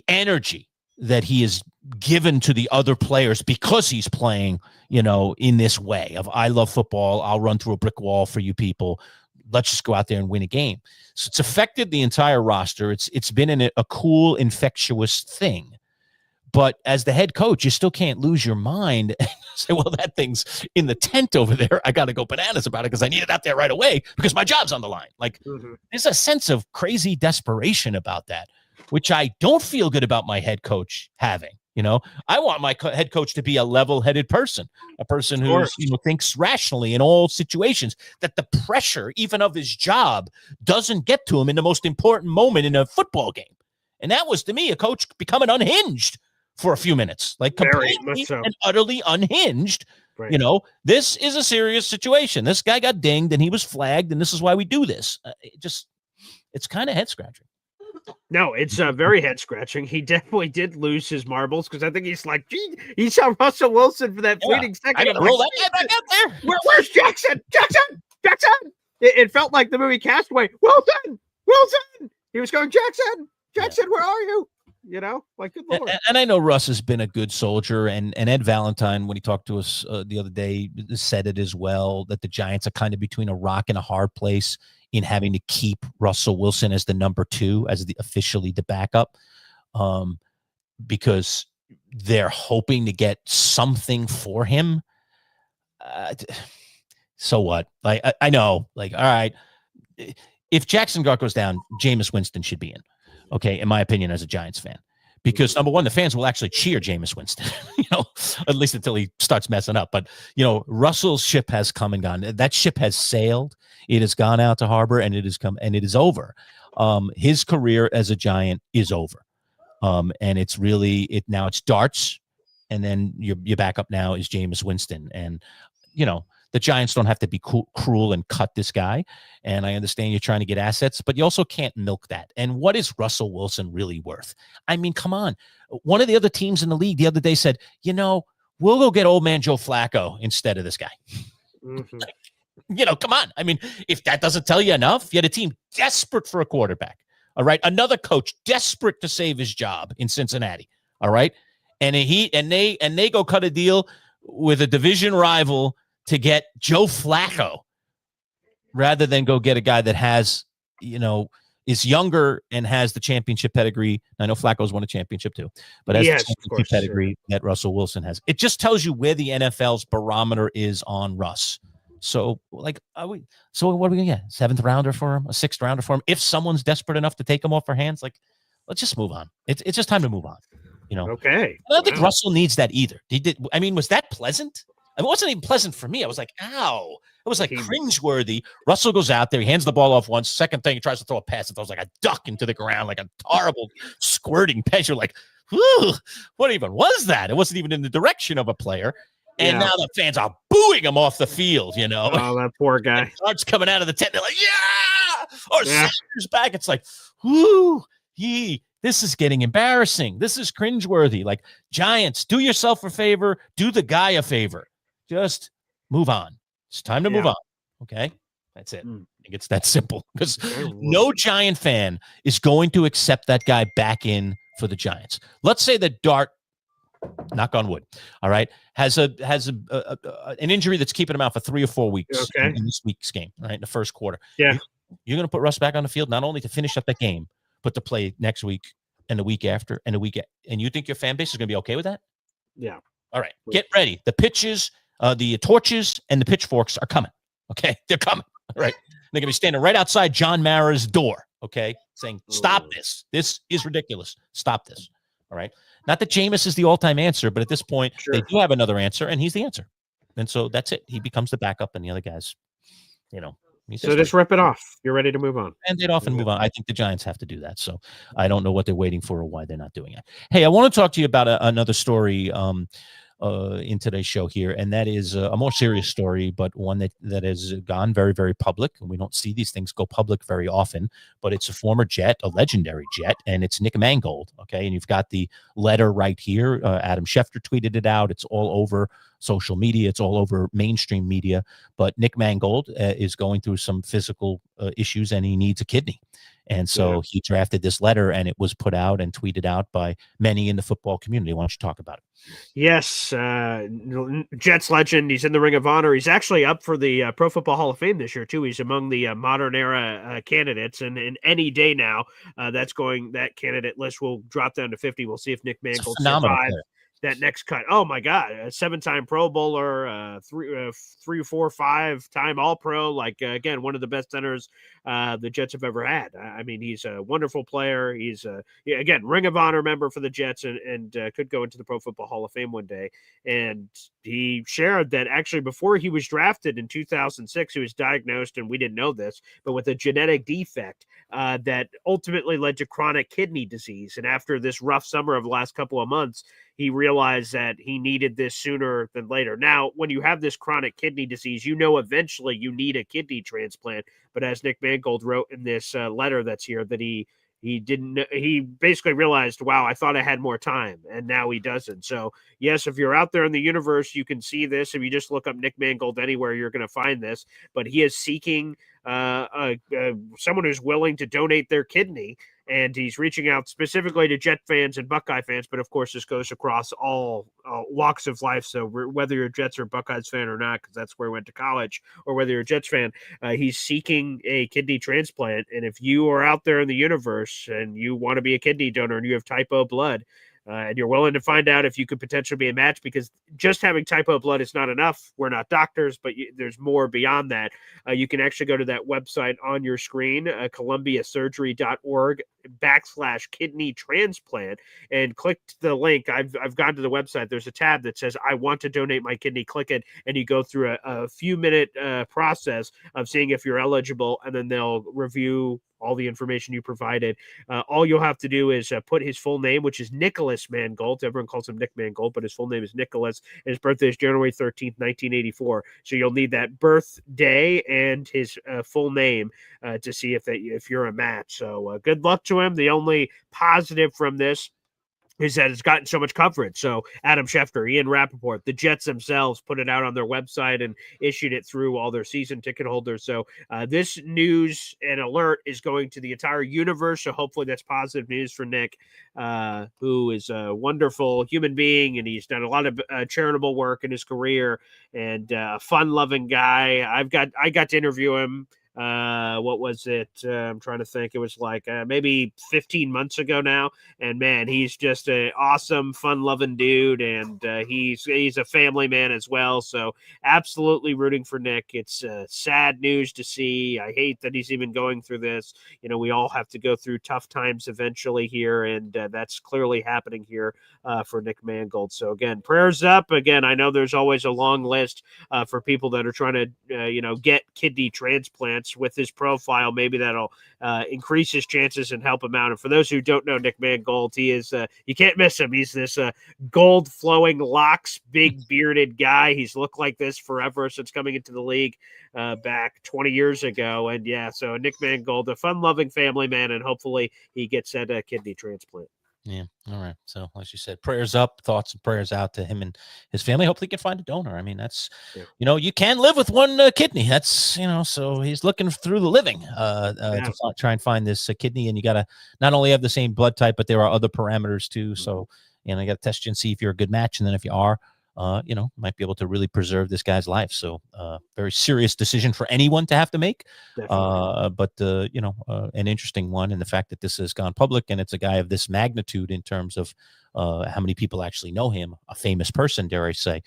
energy that he is given to the other players because he's playing, in this way of, I love football, I'll run through a brick wall for you people. Let's just go out there and win a game. So it's affected the entire roster. It's been a cool, infectious thing. But as the head coach, you still can't lose your mind and say, well, that thing's in the tent over there. I got to go bananas about it because I need it out there right away because my job's on the line. Like, there's a sense of crazy desperation about that, which I don't feel good about my head coach having. I want my head coach to be a level-headed person, a person who thinks rationally in all situations, that the pressure, even of his job, doesn't get to him in the most important moment in a football game. And that was, to me, a coach becoming unhinged for a few minutes, like completely and utterly unhinged. Right. This is a serious situation. This guy got dinged and he was flagged, and this is why we do this. It's kind of head-scratching. No, it's very head scratching. He definitely did lose his marbles because I think he's like, gee, he saw Russell Wilson for that fleeting second. Roll that guy back out there. Where's Jackson? Jackson! It felt like the movie Castaway. Wilson! He was going, Jackson, where are you? Like, good Lord. And I know Russ has been a good soldier, and Ed Valentine, when he talked to us the other day, said it as well, that the Giants are kind of between a rock and a hard place in having to keep Russell Wilson as the number 2, as officially the backup, because they're hoping to get something for him. So what? Like, I know, like, all right, if Jackson Gart goes down, Jameis Winston should be in. Okay, in my opinion, as a Giants fan, because number one, the fans will actually cheer Jameis Winston, at least until he starts messing up. But Russell's ship has come and gone. That ship has sailed. It has gone out to harbor, and it has come, and it is over. His career as a Giant is over, and it's really now it's darts, and then your backup now is Jameis Winston, and the Giants don't have to be cruel and cut this guy. And I understand you're trying to get assets, but you also can't milk that. And what is Russell Wilson really worth? I mean, come on. One of the other teams in the league the other day said, we'll go get old man Joe Flacco instead of this guy. Come on. I mean, if that doesn't tell you enough, you had a team desperate for a quarterback. All right. Another coach desperate to save his job in Cincinnati. All right. And they go cut a deal with a division rival to get Joe Flacco rather than go get a guy that has, is younger and has the championship pedigree. I know Flacco's won a championship too, but has the championship pedigree that Russell Wilson has. It just tells you where the NFL's barometer is on Russ. So, like, what are we going to get? 7th rounder for him? A 6th rounder for him? If someone's desperate enough to take him off our hands, like, let's just move on. It's just time to move on. Okay. I don't think Russell needs that either. Was that pleasant? It wasn't even pleasant for me. I was like, ow. It was like cringeworthy. Russell goes out there. He hands the ball off once. Second thing, he tries to throw a pass. It throws like a duck into the ground, like a horrible squirting pass. You're like, whew, what even was that? It wasn't even in the direction of a player. And now the fans are booing him off the field, Oh, that poor guy. Starts coming out of the tent. They're like, yeah! Or Sanders back. It's like, whoo, this is getting embarrassing. This is cringeworthy. Like, Giants, do yourself a favor. Do the guy a favor. Just move on. It's time to move on. Okay? That's it. I think it's that simple because no Giant fan is going to accept that guy back in for the Giants. Let's say that Dart, knock on wood, all right, has an injury that's keeping him out for 3 or 4 weeks in this week's game, right, in the first quarter. Yeah. You're going to put Russ back on the field not only to finish up that game, but to play next week and the week after and the week. And you think your fan base is going to be okay with that? Yeah. All right. Get ready. The pitches, the torches, and the pitchforks are coming. Okay. They're coming. All right. They're going to be standing right outside John Mara's door. Okay. Saying, stop this. This is ridiculous. Stop this. All right. Not that Jameis is the all-time answer, but at this point, they do have another answer, and he's the answer. And so that's it. He becomes the backup, and the other guys, So just rip it off. You're ready to move on. And they'd often move on. I think the Giants have to do that. So I don't know what they're waiting for or why they're not doing it. Hey, I want to talk to you about another story in today's show here, and that is a more serious story, but one that has gone very, very public, and we don't see these things go public very often, but it's a former Jet, a legendary Jet, and it's Nick Mangold, okay? And you've got the letter right here. Adam Schefter tweeted it out. It's all over social media. It's all over mainstream media, but Nick Mangold is going through some physical issues, and he needs a kidney. And so he drafted this letter, and it was put out and tweeted out by many in the football community. Why don't you talk about it? Yes, Jets legend. He's in the Ring of Honor. He's actually up for the Pro Football Hall of Fame this year too. He's among the modern era candidates, and in any day now, that candidate list will drop down to 50. We'll see if Nick Mangold survives that next cut. Oh my God, a 7-time Pro Bowler, 3 or 4, 5-time All Pro. Like again, one of the best centers the Jets have ever had. I mean, he's a wonderful player. He's again, Ring of Honor member for the Jets, and could go into the Pro Football Hall of Fame one day. And he shared that actually before he was drafted in 2006, he was diagnosed, and we didn't know this, but with a genetic defect that ultimately led to chronic kidney disease. And after this rough summer of the last couple of months, he realized that he needed this sooner than later. Now, when you have this chronic kidney disease, eventually you need a kidney transplant. But as Nick Mangold wrote in this letter that's here, that he basically realized, wow, I thought I had more time, and now he doesn't. So yes, if you're out there in the universe, you can see this. If you just look up Nick Mangold anywhere, you're going to find this. But he is seeking someone who's willing to donate their kidney, and he's reaching out specifically to Jet fans and Buckeye fans. But of course, this goes across all walks of life. So whether you're a Jets or Buckeyes fan or not, because that's where he went to college, or whether you're a Jets fan, he's seeking a kidney transplant. And if you are out there in the universe and you want to be a kidney donor and you have type O blood, and you're willing to find out if you could potentially be a match, because just having type O blood is not enough. We're not doctors, but there's more beyond that. You can actually go to that website on your screen, columbiasurgery.org/kidney transplant, and click the link. I've gone to the website. There's a tab that says, I want to donate my kidney. Click it, and you go through a few minute process of seeing if you're eligible, and then they'll review all the information you provided. All you'll have to do is put his full name, which is Nicholas Mangold. Everyone calls him Nick Mangold, but his full name is Nicholas, and his birthday is January 13th, 1984. So you'll need that birthday and his full name to see if you're a match. So good luck to him. The only positive from this is that it's gotten so much coverage. So Adam Schefter, Ian Rappaport, the Jets themselves put it out on their website and issued it through all their season ticket holders. So this news and alert is going to the entire universe. So hopefully that's positive news for Nick, who is a wonderful human being, and he's done a lot of charitable work in his career, and a fun-loving guy. I got to interview him. What was it? I'm trying to think. It was like maybe 15 months ago now. And man, he's just an awesome, fun-loving dude, and he's a family man as well. So absolutely rooting for Nick. It's sad news to see. I hate that he's even going through this. You know, we all have to go through tough times eventually here, and that's clearly happening here for Nick Mangold. So again, prayers up. Again, I know there's always a long list for people that are trying to get kidney transplants. With his profile, maybe that'll increase his chances and help him out. And for those who don't know Nick Mangold, he is you can't miss him. He's this gold flowing locks, big bearded guy. He's looked like this forever since coming into the league back 20 years ago. And yeah, so Nick Mangold, a fun-loving family man, and hopefully he gets that kidney transplant. Yeah. All right. So, like you said, prayers up, thoughts and prayers out to him and his family. Hopefully he can find a donor. I mean, that's, you can live with one kidney. That's, so he's looking through the living to try and find this kidney. And you got to not only have the same blood type, but there are other parameters too. So, I got to test you and see if you're a good match. And then if you are, might be able to really preserve this guy's life. So very serious decision for anyone to have to make. But an interesting one. And the fact that this has gone public and it's a guy of this magnitude in terms of how many people actually know him, a famous person, dare I say,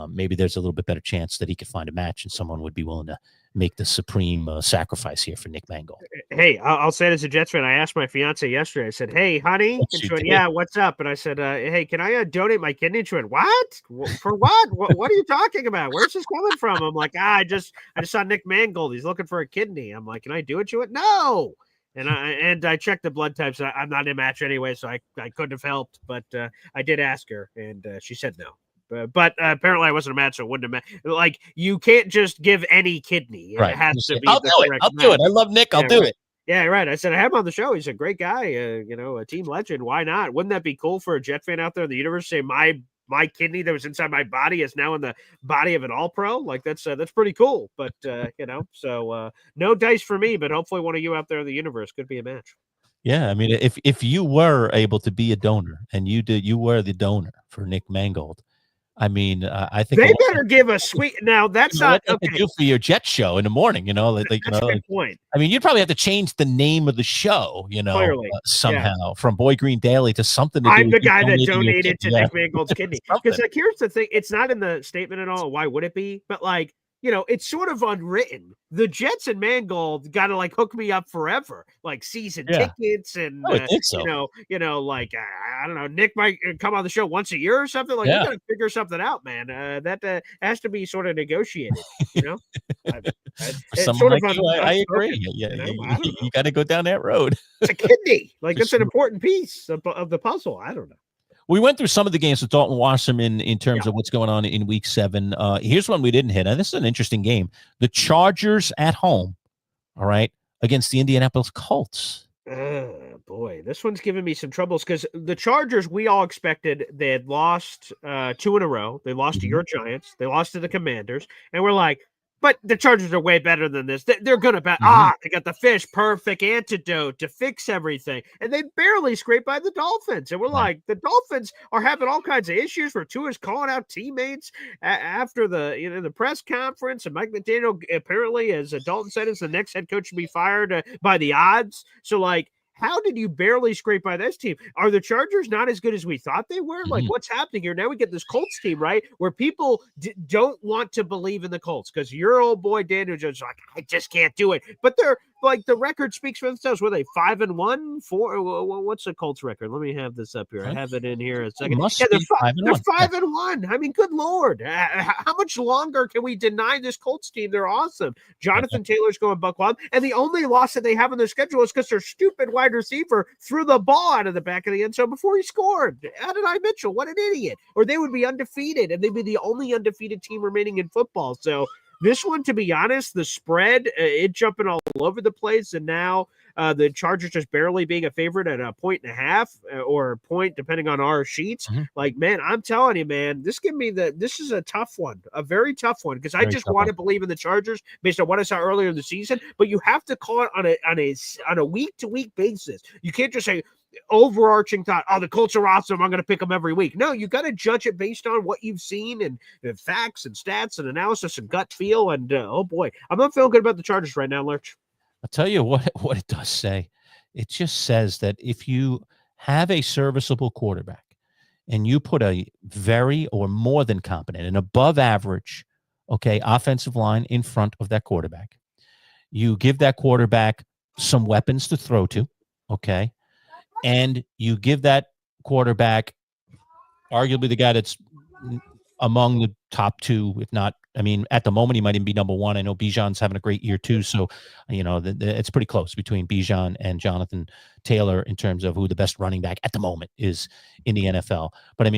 maybe there's a little bit better chance that he could find a match and someone would be willing to make the supreme sacrifice here for Nick Mangold. Hey, I'll say it as a Jets fan. I asked my fiance yesterday. I said, "Hey, honey," and she went, "Yeah, what's up?" And I said, "Hey, can I donate my kidney?" She went, "What? For what? What are you talking about? Where's this coming from?" I'm like, I just saw Nick Mangold. He's looking for a kidney. I'm like, "Can I do it?" She went, "No." And I checked the blood types. I'm not in match anyway, so I couldn't have helped. But I did ask her, and she said no. But apparently I wasn't a match, so it wouldn't have mattered. Like, you can't just give any kidney. Right. It has to be I'll do it. I love Nick. I'll do it. Yeah, right. I said, I have him on the show. He's a great guy, a team legend. Why not? Wouldn't that be cool for a Jet fan out there in the universe? Say, my my kidney that was inside my body is now in the body of an All-Pro. Like that's pretty cool. But so no dice for me. But hopefully, one of you out there in the universe could be a match. Yeah, I mean, if you were able to be a donor and you were the donor for Nick Mangold, I mean, I think they better give a sweet. Now that's not okay. To do for your Jet show in the morning, like that's a good point. I mean, you'd probably have to change the name of the show, somehow from Boy Green Daily to something. I'm the guy that donated to Nick Mangold's kidney. Because here's the thing: it's not in the statement at all. Why would it be? But it's sort of unwritten. The Jets and Mangold got to hook me up forever, season tickets, and I think so. I don't know. Nick might come on the show once a year or something. You got to figure something out, man. That has to be sort of negotiated. I agree. You got to go down that road. It's a kidney. It's an important piece of the puzzle. I don't know. We went through some of the games with Dalton Wasserman in terms of what's going on in Week 7. Here's one we didn't hit. Now, this is an interesting game. The Chargers at home, all right, against the Indianapolis Colts. Boy, this one's giving me some troubles because the Chargers, we all expected they had lost 2 in a row. They lost to your Giants. They lost to the Commanders. And we're like, but the Chargers are way better than this. They're going to bet. They got the fish, perfect antidote to fix everything. And they barely scraped by the Dolphins. And we're like, the Dolphins are having all kinds of issues where Tua's calling out teammates after the press conference. And Mike McDaniel apparently, as Dalton said, is the next head coach to be fired by the odds. So how did you barely scrape by this team? Are the Chargers not as good as we thought they were? What's happening here? Now we get this Colts team, right, where people don't want to believe in the Colts because your old boy Daniel Jones is like, I just can't do it. But they're the record speaks for themselves. Were they 5-1? What's the Colts record? Let me have this up here. I have it in here a second. They're 5-1. I mean, good Lord. How much longer can we deny this Colts team? They're awesome. Jonathan Taylor's going buck wild. And the only loss that they have on their schedule is because their stupid wide receiver threw the ball out of the back of the end zone before he scored. Adonai Mitchell, what an idiot. Or they would be undefeated, and they'd be the only undefeated team remaining in football. So this one, to be honest, the spread, it jumping all over the place, and now the Chargers just barely being a favorite at 1.5 or a point, depending on our sheets. Man, I'm telling you, man, this is a tough one, a very tough one, because I just want to believe in the Chargers based on what I saw earlier in the season. But you have to call it on a week-to-week basis. You can't just say overarching thought, the Colts are awesome, I'm going to pick them every week. No, you got to judge it based on what you've seen and facts and stats and analysis and gut feel. And oh boy, I'm not feeling good about the Chargers right now, Lerch. I'll tell you what it does say. It just says that if you have a serviceable quarterback and you put a very or more than competent and above average, offensive line in front of that quarterback, you give that quarterback some weapons to throw to, and you give that quarterback arguably the guy that's among the top 2, if not, at the moment, he might even be number 1. I know Bijan's having a great year too. So, it's pretty close between Bijan and Jonathan Taylor in terms of who the best running back at the moment is in the NFL. But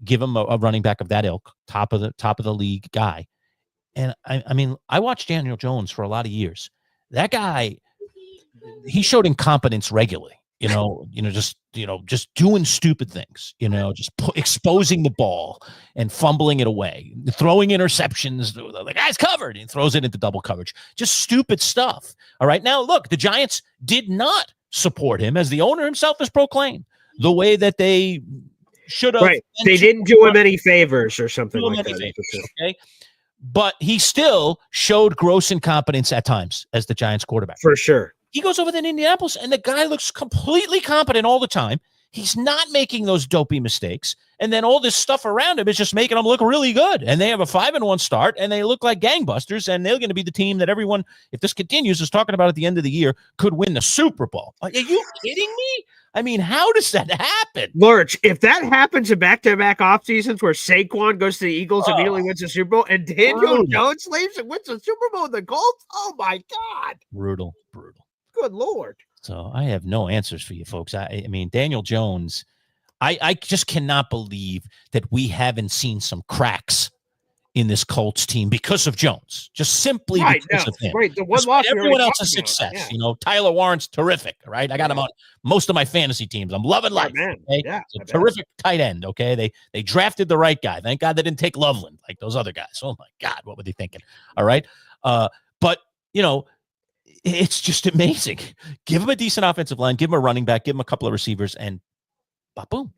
give him a running back of that ilk, top of the league guy. And I watched Daniel Jones for a lot of years. That guy, he showed incompetence regularly. Just doing stupid things, just exposing the ball and fumbling it away, throwing interceptions. The guy's covered and throws it into double coverage. Just stupid stuff. All right. Now, look, the Giants did not support him, as the owner himself has proclaimed, the way that they should have. Right. They didn't do him any favors or something like that. Okay. But he still showed gross incompetence at times as the Giants quarterback. For sure. He goes over to Indianapolis, and the guy looks completely competent all the time. He's not making those dopey mistakes. And then all this stuff around him is just making them look really good. And they have a 5-1 start, and they look like gangbusters, and they're going to be the team that everyone, if this continues, is talking about at the end of the year, could win the Super Bowl. Are you kidding me? How does that happen? Lerch, if that happens in back-to-back off seasons where Saquon goes to the Eagles, immediately wins the Super Bowl, and Daniel Jones leaves and wins the Super Bowl with the Colts, oh my God. Brutal. Good Lord. So I have no answers for you folks. Daniel Jones, I just cannot believe that we haven't seen some cracks in this Colts team because of Jones, just simply because of him. Right, the one Despite loss everyone else's success. Yeah. You know, Tyler Warren's terrific, right? I got him on most of my fantasy teams. I'm loving life. Man. Okay? Yeah, He's a terrific tight end. Okay, they drafted the right guy. Thank God they didn't take Loveland like those other guys. Oh my God, what were they thinking? All right, but you know, it's just amazing. Give him a decent offensive line, give him a running back, give him a couple of receivers, and boom.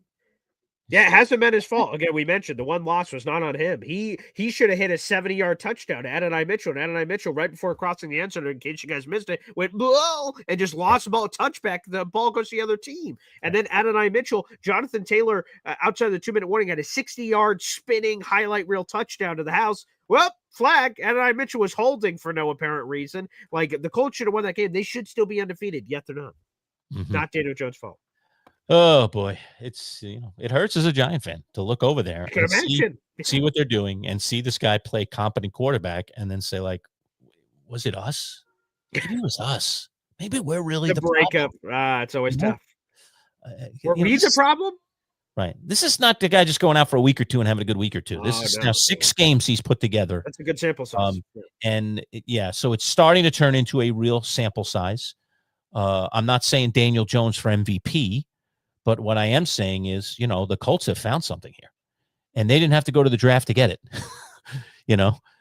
Yeah, it hasn't been his fault. Again, we mentioned the one loss was not on him. He should have hit a 70-yard touchdown to Adonai Mitchell. And Adonai Mitchell, right before crossing the end zone, in case you guys missed it, went whoa and just lost the ball, touchback. The ball goes to the other team. And then Adonai Mitchell, Jonathan Taylor, outside the 2-minute warning, had a 60-yard spinning highlight reel touchdown to the house. Well, flag. Adonai Mitchell was holding for no apparent reason. Like, the Colts should have won that game. They should still be undefeated, yet they're not. Not Daniel Jones' fault. Oh boy, it's it hurts as a Giant fan to look over there and see what they're doing and see this guy play competent quarterback and then say, like, was it us? Maybe it was us. Maybe we're really the breakup. It's always tough. Were we the problem? Right. This is not the guy just going out for a week or two and having a good week or two. This is now 6 games he's put together. That's a good sample size. So it's starting to turn into a real sample size. I'm not saying Daniel Jones for MVP. But what I am saying is, the Colts have found something here, and they didn't have to go to the draft to get it.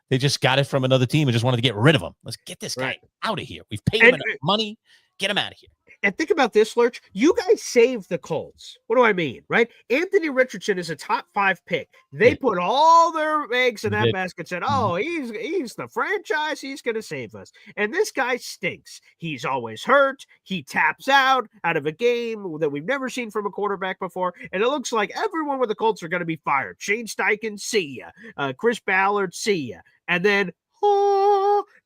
They just got it from another team and just wanted to get rid of him. Let's get this guy out of here. We've paid him enough money. Get him out of here. And think about this, Lerch. You guys saved the Colts. What do I mean, right? Anthony Richardson is a top 5 pick. They put all their eggs in that basket, said, oh, he's the franchise. He's going to save us. And this guy stinks. He's always hurt. He taps out of a game that we've never seen from a quarterback before. And it looks like everyone with the Colts are going to be fired. Shane Steichen, see ya. Chris Ballard, see ya. And then,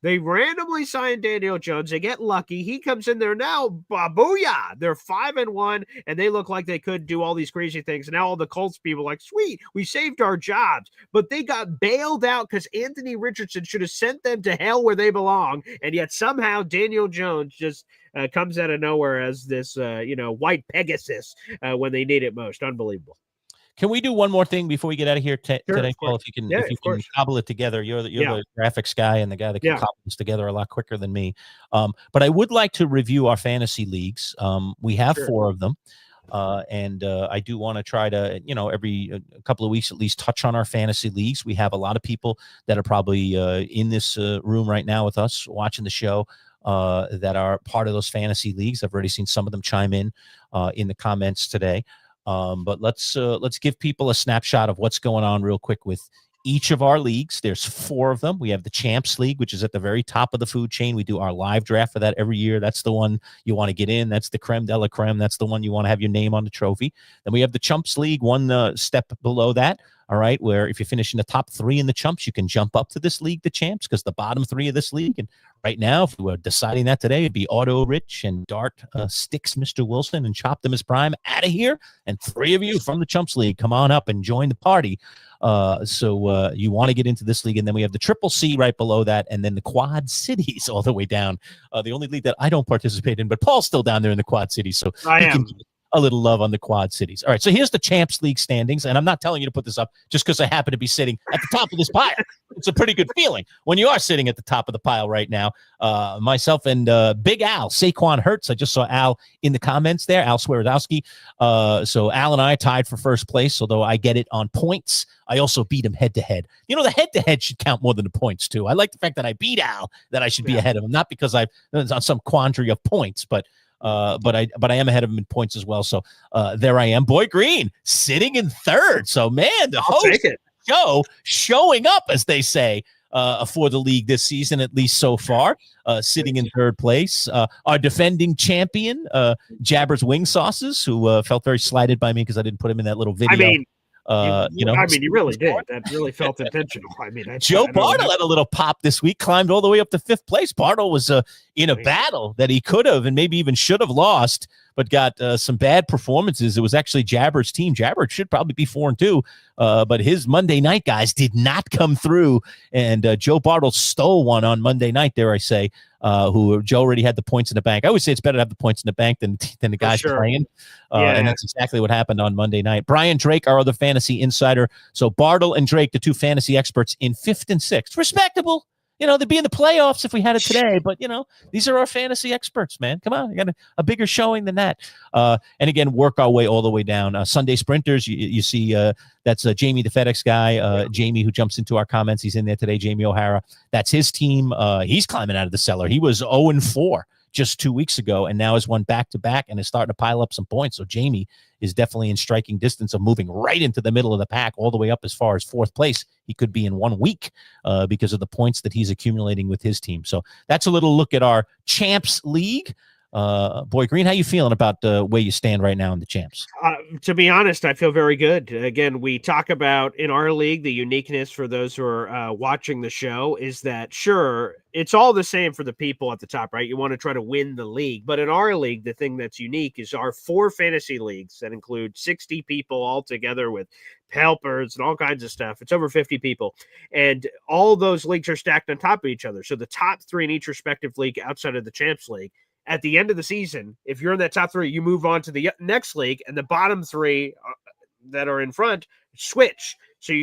they randomly signed Daniel Jones. They get lucky. He comes in there now. Booyah! They're 5-1, and they look like they could do all these crazy things. And now all the Colts people are like, sweet, we saved our jobs. But they got bailed out because Anthony Richardson should have sent them to hell where they belong. And yet somehow Daniel Jones just comes out of nowhere as this, white Pegasus when they need it most. Unbelievable. Can we do one more thing before we get out of here today, Paul? If you can cobble it together, you're the graphics guy and the guy that can cobble this together a lot quicker than me. But I would like to review our fantasy leagues. We have 4 of them, and I do want to try to, every couple of weeks at least touch on our fantasy leagues. We have a lot of people that are probably in this room right now with us watching the show. That are part of those fantasy leagues. I've already seen some of them chime in the comments today. But let's give people a snapshot of what's going on real quick with each of our leagues. There's 4 of them. We have the Champs League, which is at the very top of the food chain. We do our live draft for that every year. That's the one you want to get in. That's the creme de la creme. That's the one you want to have your name on the trophy. Then we have the Chumps League, one step below that. All right, where if you finish in the top 3 in the Chumps, you can jump up to this league, the Champs, because the bottom 3 of this league, and right now, if we were deciding that today, it'd be Auto Rich and Dart Sticks Mr. Wilson and Chop Them as Prime out of here. And 3 of you from the Chumps League, come on up and join the party. So you want to get into this league. And then we have the Triple C right below that, and then the Quad Cities all the way down. The only league that I don't participate in, but Paul's still down there in the Quad Cities. So I am. A little love on the Quad Cities. All right, so here's the Champs League standings, and I'm not telling you to put this up just because I happen to be sitting at the top of this pile. It's a pretty good feeling when you are sitting at the top of the pile right now. Myself and Big Al, Saquon Hurts. I just saw Al in the comments there, Al Swerodowski. So Al and I tied for first place, although I get it on points. I also beat him head-to-head. The head-to-head should count more than the points, too. I like the fact that I beat Al, that I should be ahead of him, not because I've on some quandary of points, but I am ahead of him in points as well. So there I am, Boy Green, sitting in 3rd. So man, the host show showing up, as they say, for the league this season, at least so far, sitting in 3rd place. Our defending champion, Jabber's Wing Sauces, who felt very slighted by me because I didn't put him in that little video. You really did. That really felt intentional. Joe Bartle had a little pop this week, climbed all the way up to 5th place. Bartle was in a battle that he could have and maybe even should have lost, but got some bad performances. It was actually Jabber's team. Jabber should probably be 4-2, but his Monday night guys did not come through, and Joe Bartle stole one on Monday night, dare I say, who Joe already had the points in the bank. I always say it's better to have the points in the bank than the guys playing, and that's exactly what happened on Monday night. Brian Drake, our other fantasy insider. So Bartle and Drake, the two fantasy experts, in 5th and 6th. Respectable. They'd be in the playoffs if we had it today, but these are our fantasy experts, man. Come on, we got a bigger showing than that. And again, work our way all the way down. Sunday sprinters, you see, that's Jamie, the FedEx guy. Jamie, who jumps into our comments, he's in there today. Jamie O'Hara, that's his team. He's climbing out of the cellar. He was 0-4 just 2 weeks ago, and now has won back-to-back and is starting to pile up some points. So Jamie is definitely in striking distance of moving right into the middle of the pack, all the way up as far as 4th place. He could be in 1 week because of the points that he's accumulating with his team. So that's a little look at our Champs League. Boy Green, how you feeling about where you stand right now in the Champs? To be honest, I feel very good. Again, we talk about in our league, the uniqueness for those who are watching the show is that, sure, it's all the same for the people at the top, right? You want to try to win the league. But in our league, the thing that's unique is our 4 fantasy leagues that include 60 people all together with helpers and all kinds of stuff. It's over 50 people. And all those leagues are stacked on top of each other. So the top 3 in each respective league outside of the Champs League, at the end of the season, if you're in that top 3, you move on to the next league, and the bottom 3 that are in front switch. So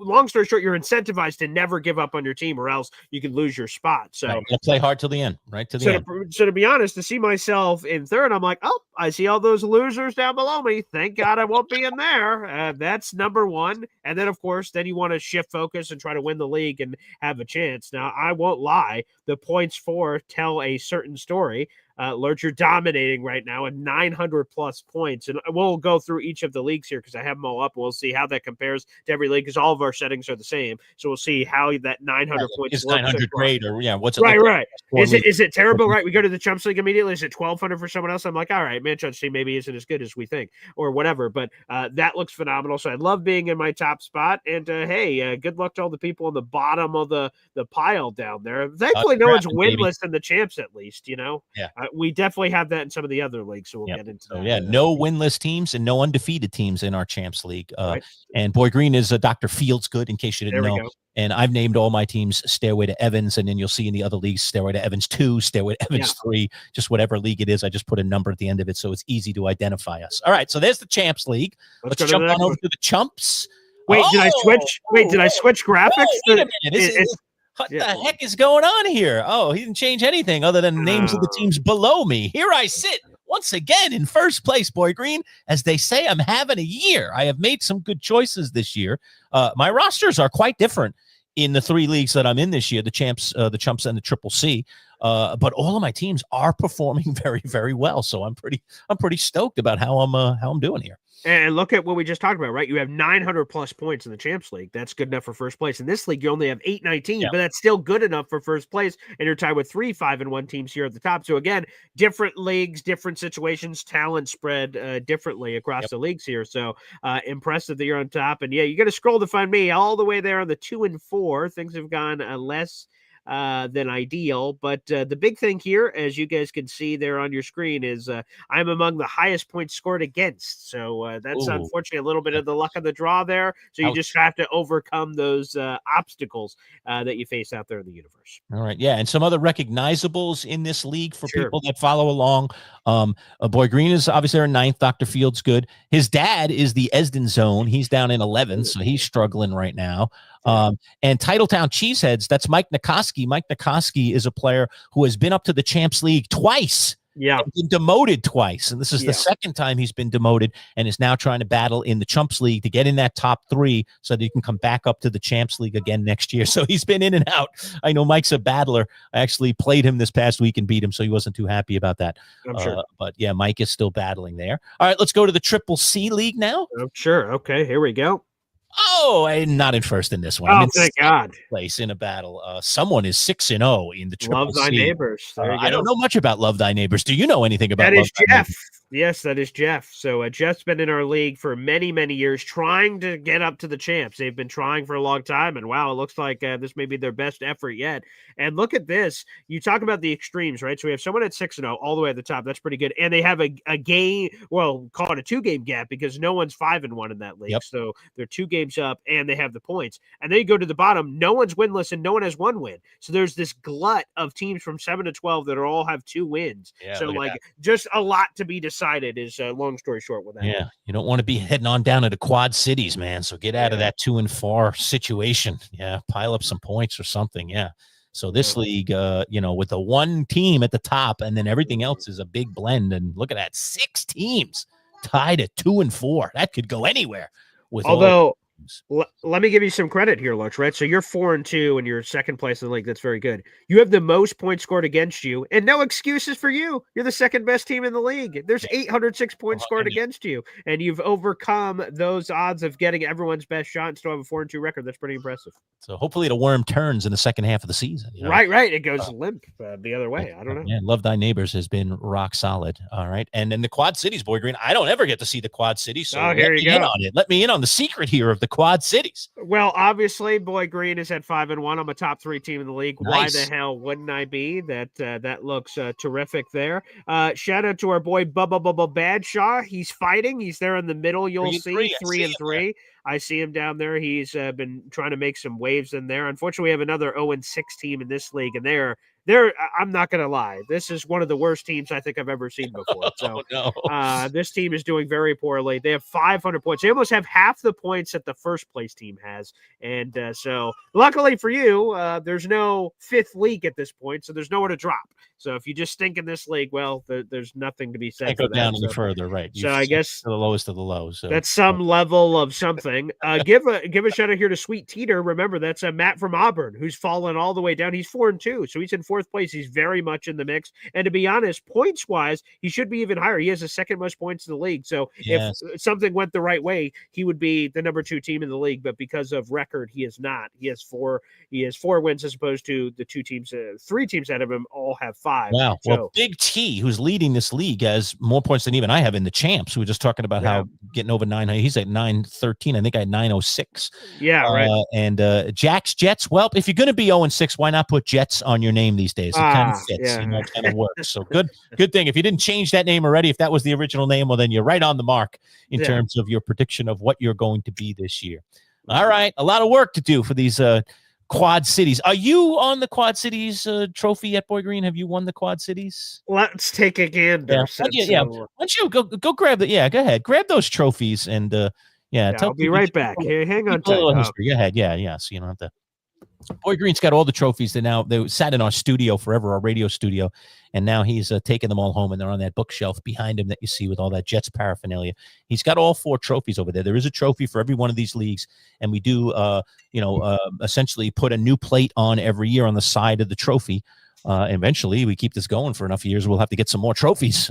long story short, you're incentivized to never give up on your team, or else you can lose your spot. So right, play hard till the end, right? To the end. So to be honest, to see myself in 3rd, I'm like, oh, I see all those losers down below me. Thank God I won't be in there. That's number 1. And then, of course, then you want to shift focus and try to win the league and have a chance. Now, I won't lie. The points for tell a certain story. Lerch, you're dominating right now at 900+ points. And we'll go through each of the leagues here because I have them all up. We'll see how that compares to every league because all of our settings are the same. So we'll see how that 900 points is 900 great, or what's it right, like? Right. Is it terrible? Right. We go to the Chumps League immediately. Is it 1,200 for someone else? I'm like, all right, Manchild's team maybe isn't as good as we think or whatever. But that looks phenomenal. So I love being in my top spot. And hey, good luck to all the people on the bottom of the pile down there. Thankfully, no one's winless in the Champs, at least, Yeah. We definitely have that in some of the other leagues. So we'll get into that. No winless teams and no undefeated teams in our Champs League. Right. And Boy Green is Dr. Fields good, in case you didn't know. And I've named all my teams Stairway to Evans, and then you'll see in the other leagues Stairway to Evans 2, Stairway to Evans 3, just whatever league it is. I just put a number at the end of it so it's easy to identify us. All right, so there's the Champs League. Let's jump on over to the Chumps. Wait, did I switch? Did I switch graphics? Wait a minute. What the heck is going on here? Oh, he didn't change anything other than the names of the teams below me. Here I sit once again in 1st place, Boy Green. As they say, I'm having a year. I have made some good choices this year. My rosters are quite different in the 3 leagues that I'm in this year, the Chumps and the Triple C. But all of my teams are performing very, very well. So I'm pretty stoked about how I'm doing here. And look at what we just talked about, right? You have 900+ points in the Champs League. That's good enough for 1st place. In this league, you only have 819, but that's still good enough for 1st place. And you're tied with 3 5-1 teams here at the top. So again, different leagues, different situations, talent spread differently across the leagues here. So impressive that you're on top. And you got to scroll to find me all the way there on the 2 and 4. Things have gone less than ideal. But the big thing here, as you guys can see there on your screen, is I'm among the highest points scored against. So that's unfortunately a little bit of the luck of the draw there. So you just have to overcome those obstacles that you face out there in the universe. All right. Yeah. And some other recognizables in this league for people that follow along. Boy Green is obviously our 9th. Dr. Fields good. His dad is the Esden Zone. He's down in 11th, so he's struggling right now. And Titletown Cheeseheads, that's Mike Nikoski. Mike Nikoski is a player who has been up to the Champs League twice. Yeah. Been demoted twice. And this is the 2nd time he's been demoted, and is now trying to battle in the Chumps League to get in that top 3 so that he can come back up to the Champs League again next year. So he's been in and out. I know Mike's a battler. I actually played him this past week and beat him, so he wasn't too happy about that. I'm sure. But yeah, Mike is still battling there. All right, let's go to the Triple C League now. I'm sure. Okay, here we go. Oh, I'm not in 1st in this one. Oh, thank God. Place in a battle. Someone is 6-0 in the Triple C. Love Thy Neighbors. I don't know much about Love Thy Neighbors. Do you know anything about that? Is Jeff. Yes, that is Jeff. So Jeff's been in our league for many, many years trying to get up to the champs. They've been trying for a long time, and wow, it looks like this may be their best effort yet. And look at this. You talk about the extremes, right? So we have someone at 6-0 all the way at the top. That's pretty good. And they have a game, well, call it a 2-game gap because no one's 5-1 in that league. Yep. So they're 2 games up, and they have the points. And then you go to the bottom. No one's winless, and no one has 1 win. So there's this glut of teams from 7-12 that all have 2 wins. Yeah, so like just a lot to be decided is long story short with that. Yeah, you don't want to be heading on down to the Quad Cities, man. So get out of that 2-4 situation. Yeah, pile up some points or something. Yeah. So this league, with the one team at the top, and then everything else is a big blend. And look at that, 6 teams tied at 2-4. That could go anywhere. Let me give you some credit here, Lerch, right? So you're 4-2 and you're second place in the league. That's very good. You have the most points scored against you, and no excuses for you. You're the second best team in the league. There's 806 points scored against you, and you've overcome those odds of getting everyone's best shot and still have a 4-2 record. That's pretty impressive. So hopefully the worm turns in the second half of the season. Right. It goes limp the other way. I don't know. Yeah, Love Thy Neighbors has been rock solid. All right. And then the Quad Cities, Boy Green, I don't ever get to see the Quad Cities. So here you go. Let me in on the secret here of the Quad Cities. Well, obviously, Boy Green is at 5-1. I'm a top 3 team in the league. Nice. Why the hell wouldn't I be? That looks terrific there. Shout out to our boy Bubba Badshaw. He's fighting. He's there in the middle. You'll see 3-3. I see him down there. He's been trying to make some waves in there. Unfortunately, we have another 0-6 team in this league, and they're I'm not going to lie. This is one of the worst teams I think I've ever seen before. So this team is doing very poorly. They have 500 points. They almost have half the points that the first place team has. And so luckily for you, there's no 5th league at this point, so there's nowhere to drop. So if you just stink in this league, well, there's nothing to be said. Can't go down any further, right? So I guess to the lowest of the low. So that's some level of something. Give a shout out here to Sweet Teeter. Remember, that's Matt from Auburn, who's fallen all the way down. He's 4-2, so he's in 4th place. He's very much in the mix. And to be honest, points wise, he should be even higher. He has the 2nd most points in the league. So if something went the right way, he would be the number 2 team in the league. But because of record, he is not. He has 4 wins as opposed to the 3 teams out of him all have 5. Wow. So, well, Big T, who's leading this league, has more points than even I have in the champs. We were just talking about how getting over 900. He's at 913. I think I had 906. Yeah, right. And Jack's Jets. Well, if you're going to be 0-6, why not put Jets on your name these days? It kind of fits. Yeah. It kind of works. So good thing. If you didn't change that name already, if that was the original name, well, then you're right on the mark in terms of your prediction of what you're going to be this year. All right. A lot of work to do for these Quad Cities. Are you on the Quad Cities trophy yet, Boy Green? Have you won the Quad Cities? Let's take a gander. Yeah. Why don't you go grab the? Yeah, go ahead. Grab those trophies and I'll be right back. Hang on tight. Go ahead. Yeah. So you don't have to. Boy Green's got all the trophies that they sat in our studio forever, our radio studio, and now he's taking them all home, and they're on that bookshelf behind him that you see with all that Jets paraphernalia. He's got all 4 trophies over there. There is a trophy for every one of these leagues, and we do, essentially put a new plate on every year on the side of the trophy. Eventually, we keep this going for enough years, we'll have to get some more trophies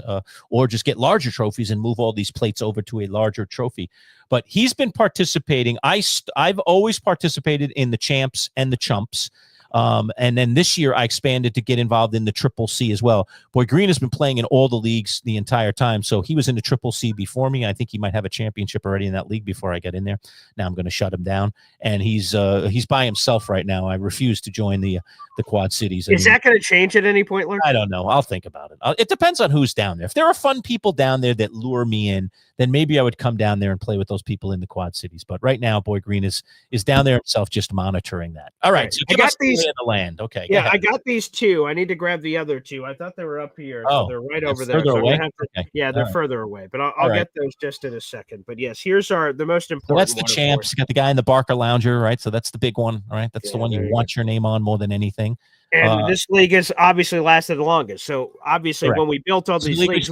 or just get larger trophies and move all these plates over to a larger trophy. But he's been participating. I've always participated in the champs and the chumps. And then this year I expanded to get involved in the Triple C as well. Boy Green has been playing in all the leagues the entire time. So he was in the Triple C before me. I think he might have a championship already in that league before I got in there. Now I'm going to shut him down. And he's by himself right now. I refuse to join the Quad Cities. Is that going to change at any point, Lerch? I don't know. I'll think about it. It depends on who's down there. If there are fun people down there that lure me in, then maybe I would come down there and play with those people in the Quad Cities. But right now, Boy Green is down there himself, just monitoring that. All right. So I got these in the land. Okay. Yeah, I got these 2. I need to grab the other 2. I thought they were up here. So they're right over there. So away? Yeah, they're further away. But I'll get those just in a second. But yes, here's the most important. So that's the champs. You got the guy in the Barker Lounger, right? So that's the big one. All right. That's the one you want your name on more than anything. And this league has obviously lasted the longest. So obviously, when we built all these leagues,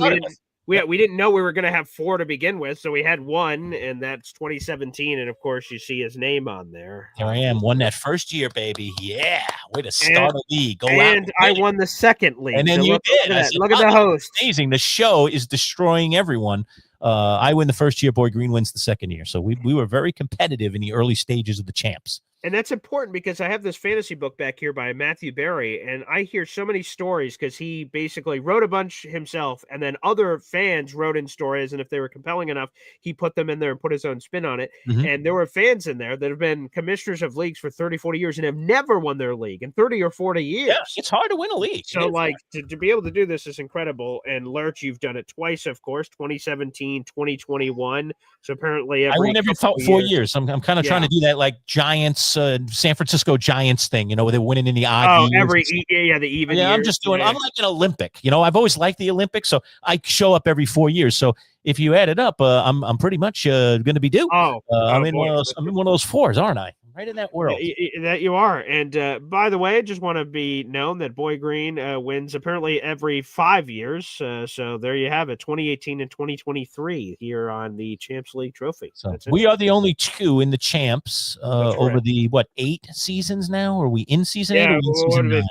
we didn't know we were going to have 4 to begin with. So we had 1, and that's 2017. And of course, you see his name on there. Here I am. Won that first year, baby. Yeah. Way to start a league. Go and out. I won the second league. And then you did. Look at the host. Amazing. The show is destroying everyone. I win the first year. Boy Green wins the second year. So we were very competitive in the early stages of the champs. And that's important because I have this fantasy book back here by Matthew Berry, and I hear so many stories because he basically wrote a bunch himself, and then other fans wrote in stories, and if they were compelling enough, he put them in there and put his own spin on it. Mhm. And there were fans in there that have been commissioners of leagues for 30, 40 years and have never won their league in 30 or 40 years. Yeah, it's hard to win a league. So, like, to be able to do this is incredible. And Lerch, you've done it twice, of course, 2017, 2021. So apparently I win every 4 years. I'm kind of trying to do that, like Giants, San Francisco Giants thing, where they're winning in the odd years. The even Yeah, years. I'm just doing. I'm like an Olympic. I've always liked the Olympics, so I show up every 4 years. So if you add it up, I'm pretty much going to be due. I'm in one of those fours, aren't I? Right in that world. That you are. And by the way, I just want to be known that Boy Green wins apparently every 5 years. So there you have it, 2018 and 2023 here on the Champs League trophy. So we are the only two in the champs over the 8 seasons now? Are we in season 8 or in season 9?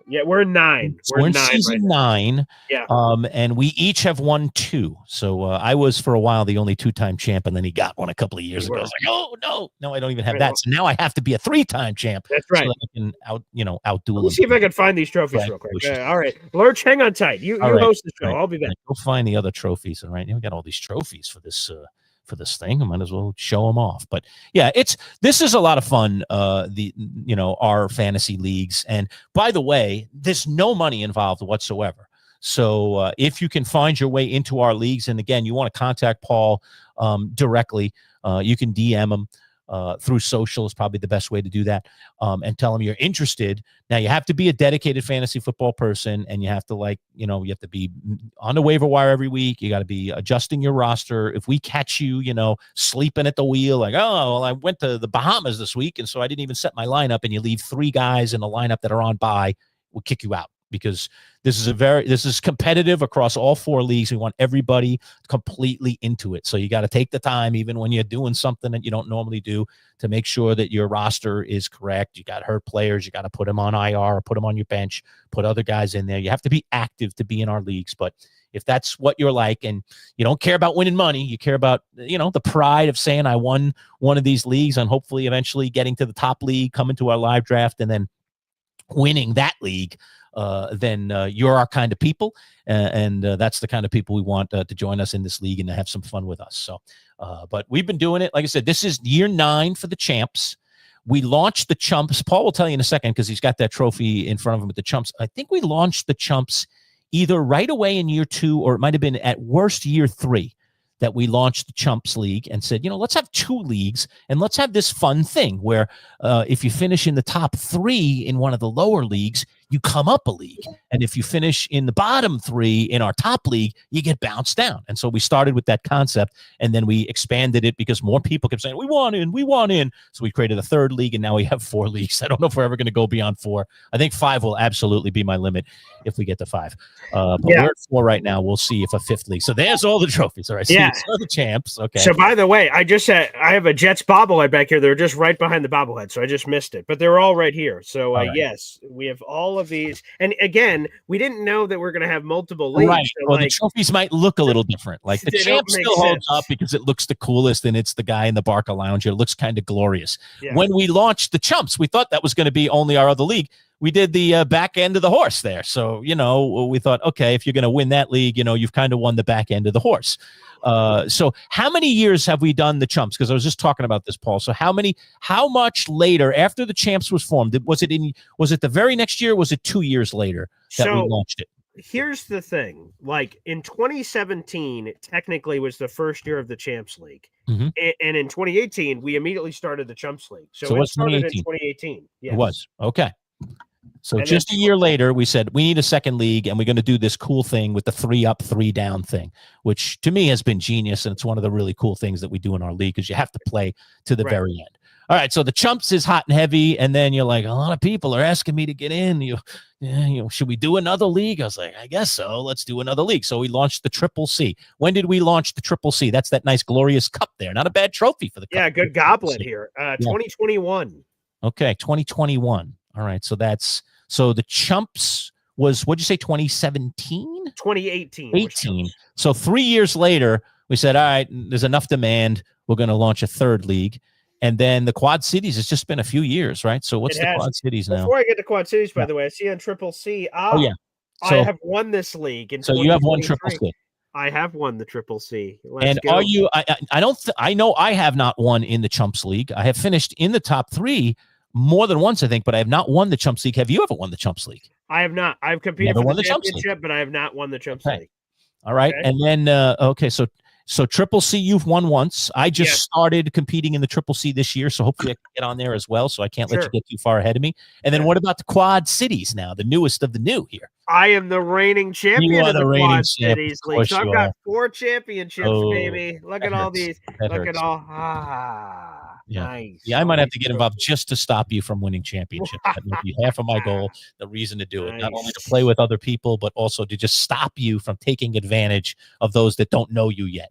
Yeah, we're in 9. We're in season 9. Yeah. And we each have won 2. So I was for a while the only 2-time champ, and then he got one a couple of years ago. I was like, oh no, I don't even have that. So now I have to be a 3-time champ. That's right. So that I can outdo him. Let's see if I can find these trophies real quick. All right, Lerch, hang on tight. You host the show. Right. I'll be back. We'll find the other trophies. All right, we got all these trophies for this. For this thing, I might as well show them off. But yeah, this is a lot of fun. Our fantasy leagues, and by the way, there's no money involved whatsoever. So if you can find your way into our leagues, and again, you want to contact Paul directly, you can DM him through social is probably the best way to do that, and tell him you're interested. Now, you have to be a dedicated fantasy football person, and you have to you have to be on the waiver wire every week. You got to be adjusting your roster. If we catch you, sleeping at the wheel, like, oh, well, I went to the Bahamas this week, and so I didn't even set my lineup, and you leave 3 guys in the lineup that are on bye, we'll kick you out. Because this is competitive across all 4 leagues. We want everybody completely into it. So you got to take the time, even when you're doing something that you don't normally do, to make sure that your roster is correct. You got hurt players. You got to put them on IR or put them on your bench, put other guys in there. You have to be active to be in our leagues. But if that's what you're like, and you don't care about winning money, you care about, the pride of saying I won one of these leagues, and hopefully eventually getting to the top league, coming to our live draft, and then winning that league, then you're our kind of people, and that's the kind of people we want to join us in this league and to have some fun with us. So, but we've been doing it. Like I said, this is year 9 for the champs. We launched the chumps. Paul will tell you in a second because he's got that trophy in front of him with the chumps. I think we launched the chumps either right away in year 2, or it might have been at worst year 3. That we launched the Chumps League and said, let's have 2 leagues, and let's have this fun thing where if you finish in the top 3 in one of the lower leagues, you come up a league. And if you finish in the bottom 3 in our top league, you get bounced down. And so we started with that concept, and then we expanded it because more people kept saying, we want in. So we created a 3rd league, and now we have 4 leagues. I don't know if we're ever going to go beyond 4. I think 5 will absolutely be my limit if we get to 5. But we're at 4 right now. We'll see if a 5th league. So there's all the trophies. All right. Yeah. So the champs. Okay. So by the way, I have a Jets bobblehead back here. They're just right behind the bobblehead, so I just missed it. But they're all right here. So right. Yes, we have all of these. And again, we didn't know that we're going to have multiple leagues. Right. So well, the trophies might look a little different. Like the champ still holds up because it looks the coolest, and it's the guy in the Barca Lounge. It looks kind of glorious. Yeah. When we launched the chumps, we thought that was going to be only our other league. We did the back end of the horse there. So, we thought, okay, if you're going to win that league, you've kind of won the back end of the horse. So how many years have we done the chumps? Because I was just talking about this, Paul. So how much later after the champs was formed? Was it the very next year? Or was it 2 years later that we launched it? Here's the thing. Like in 2017, it technically was the first year of the Champs League. Mm-hmm. And in 2018, we immediately started the Chumps League. So it started in 2018. Yes. It was. Okay. So and just a year later, we said, we need a 2nd league, and we're going to do this cool thing with the 3 up, 3 down thing, which to me has been genius. And it's one of the really cool things that we do in our league, because you have to play to the very end. All right. So the chumps is hot and heavy. And then you're like, a lot of people are asking me to get in. Should we do another league? I was like, I guess so. Let's do another league. So we launched the Triple C. When did we launch the Triple C? That's that nice, glorious cup there. Not a bad trophy for the cup. Yeah, good goblet here. 2021. Okay. 2021. All right. So the chumps was, what'd you say, 2017? 2018. 18. So 3 years later, we said, all right, there's enough demand. We're going to launch a 3rd league. And then the Quad Cities, it's just been a few years, right? So what's the Quad Cities now? Before I get to Quad Cities, by the way, I see on Triple C. Oh, yeah. I have won this league. So you have won Triple C. I have won the Triple C. And go. Are you? I know I have not won in the Chumps League. I have finished in the top 3 more than once, I think, but I have not won the Chumps League. Have you ever won the Chumps League? I have not. I've competed for the championship, but I have not won the Chumps League. All right. Okay. And then, so Triple C, you've won once. I just started competing in the Triple C this year, so hopefully I can get on there as well, so I can't let you get too far ahead of me. And then what about the Quad Cities now, the newest of the new here? I am the reigning champion of the Quad Cities League. So I've got 4 championships, baby. Look at all these. Look at all. Nice. Yeah, I might have to get involved just to stop you from winning championships. That would be half of my goal, the reason to do it. Not only to play with other people, but also to just stop you from taking advantage of those that don't know you yet.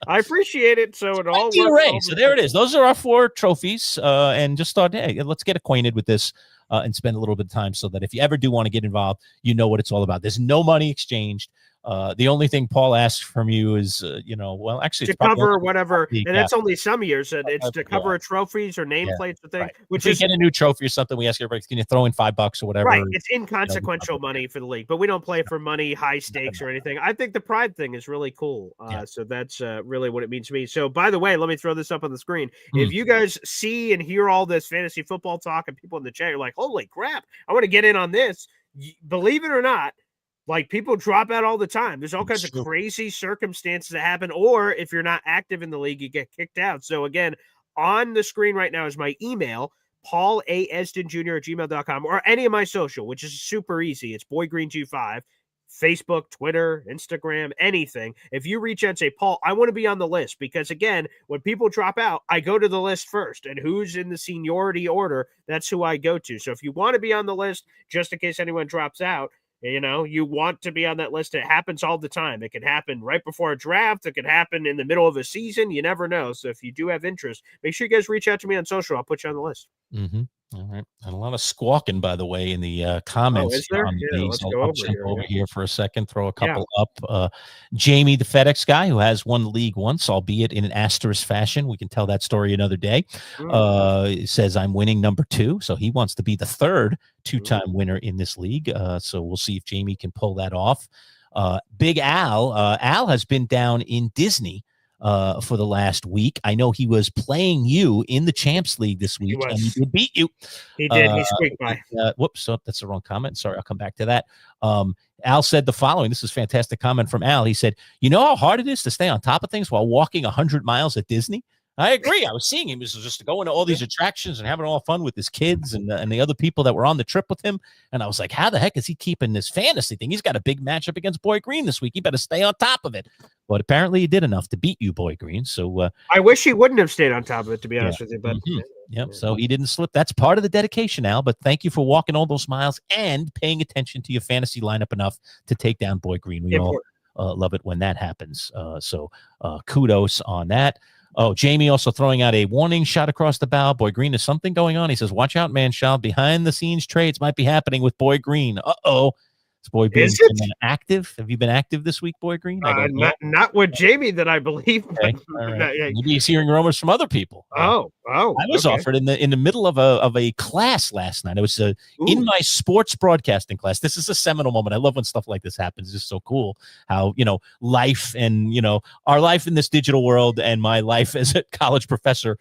I appreciate it. So it all works. So there it is. Those are our 4 trophies. And just thought, hey, let's get acquainted with this and spend a little bit of time so that if you ever do want to get involved, you know what it's all about. There's no money exchanged. The only thing Paul asks from you is, actually to cover whatever, and that's only some years. And it's to cover trophies or nameplates or things. Which if we get a new trophy or something, we ask everybody, can you throw in $5 or whatever? Right, it's inconsequential money for the league, but we don't play for money, high stakes or anything. I think the pride thing is really cool. So that's really what it means to me. So, by the way, let me throw this up on the screen. If you guys see and hear all this fantasy football talk and people in the chat, you're like, holy crap, I want to get in on this. Believe it or not, like, people drop out all the time. There's all kinds of crazy circumstances that happen. Or if you're not active in the league, you get kicked out. So again, on the screen right now is my email, paulastonjr@gmail.com, or any of my social, which is super easy. It's boygreen25, Facebook, Twitter, Instagram, anything. If you reach out and say, Paul, I want to be on the list, because again, when people drop out, I go to the list first, and who's in the seniority order, that's who I go to. So if you want to be on the list, just in case anyone drops out, you want to be on that list. It happens all the time. It can happen right before a draft. It could happen in the middle of a season. You never know. So if you do have interest, make sure you guys reach out to me on social. I'll put you on the list. Mm-hmm. All right. And a lot of squawking, by the way, in the comments. Is there? Let's go over here for a second, throw a couple up. Jamie, the FedEx guy who has won the league once, albeit in an asterisk fashion. We can tell that story another day. Says, I'm winning number 2. So he wants to be the 3rd 2-time winner in this league. So we'll see if Jamie can pull that off. Big Al. Al has been down in Disney for the last week. I know he was playing you in the Champs League this week, and he did beat you. He did. He squeaked by. Whoops, that's the wrong comment. Sorry, I'll come back to that. Al said the following. This is a fantastic comment from Al. He said, you know how hard it is to stay on top of things while walking 100 miles at Disney? I agree. I was seeing him. He was just going to all these attractions and having all fun with his kids and the other people that were on the trip with him. And I was like, how the heck is he keeping this fantasy thing? He's got a big matchup against Boy Green this week. He better stay on top of it. But apparently he did enough to beat you, Boy Green. So I wish he wouldn't have stayed on top of it, to be honest with you. But so he didn't slip. That's part of the dedication, Al. But thank you for walking all those miles and paying attention to your fantasy lineup enough to take down Boy Green. We all love it when that happens. So kudos on that. Oh, Jamie also throwing out a warning shot across the bow. Boy Green, is something going on? He says, watch out, Manchild. Behind the scenes trades might be happening with Boy Green. Uh-oh. Is Boy Green been active? Have you been active this week, Boy Green? Not with Jamie, that I believe. Okay. Right. Maybe he's hearing rumors from other people. I was offered in the middle of a class last night. It was in my sports broadcasting class. This is a seminal moment. I love when stuff like this happens. It's just so cool how life and our life in this digital world and my life as a college professor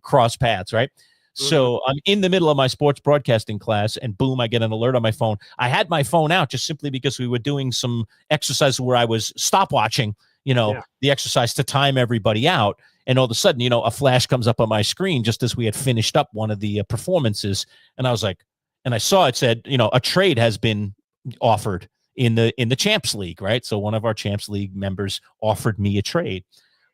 cross paths, right? So I'm in the middle of my sports broadcasting class, and boom, I get an alert on my phone. I had my phone out just simply because we were doing some exercise where I was stopwatching, the exercise to time everybody out. And all of a sudden, a flash comes up on my screen just as we had finished up one of the performances. And I was like, and I saw it said, a trade has been offered in the Champs League, right? So one of our Champs League members offered me a trade.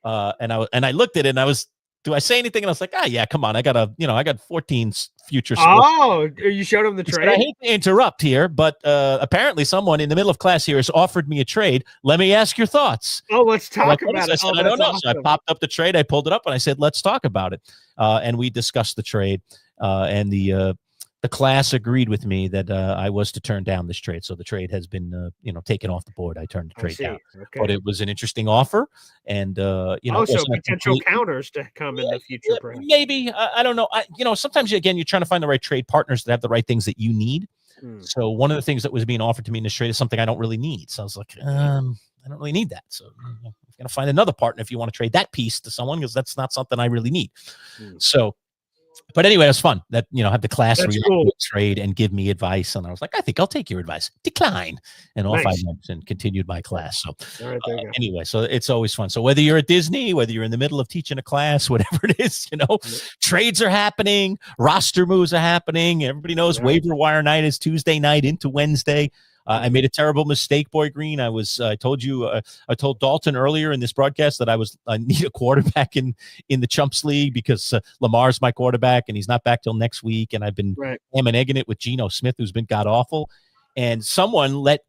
And I looked at it and I was, do I say anything? And I was like, yeah, come on. I got 14 future scores. Oh, you showed him the trade? I hate to interrupt here, but apparently someone in the middle of class here has offered me a trade. Let me ask your thoughts. Oh, let's talk about it. I said, I don't know. Awesome. So I popped up the trade. I pulled it up and I said, let's talk about it. And we discussed the trade. And the the class agreed with me that I was to turn down this trade. So the trade has been, taken off the board. I turned the trade down. Okay. But it was an interesting offer. And, also potential counters to come in the future. Perhaps. Maybe. I don't know. Sometimes, again, you're trying to find the right trade partners that have the right things that you need. So one of the things that was being offered to me in this trade is something I don't really need. So I was like, I don't really need that. So I'm going to find another partner if you want to trade that piece to someone, because that's not something I really need. So, but anyway, it was fun that, have the class trade and give me advice. And I was like, I think I'll take your advice. Decline. And off I went and continued my class. So anyway, so it's always fun. So whether you're at Disney, whether you're in the middle of teaching a class, whatever it is, trades are happening, roster moves are happening. Everybody knows waiver wire night is Tuesday night into Wednesday. I made a terrible mistake, Boy Green. I told Dalton earlier in this broadcast that I need a quarterback in the Chumps League because Lamar's my quarterback and he's not back till next week. And I've been ham and egging it with Geno Smith, who's been god awful. And someone let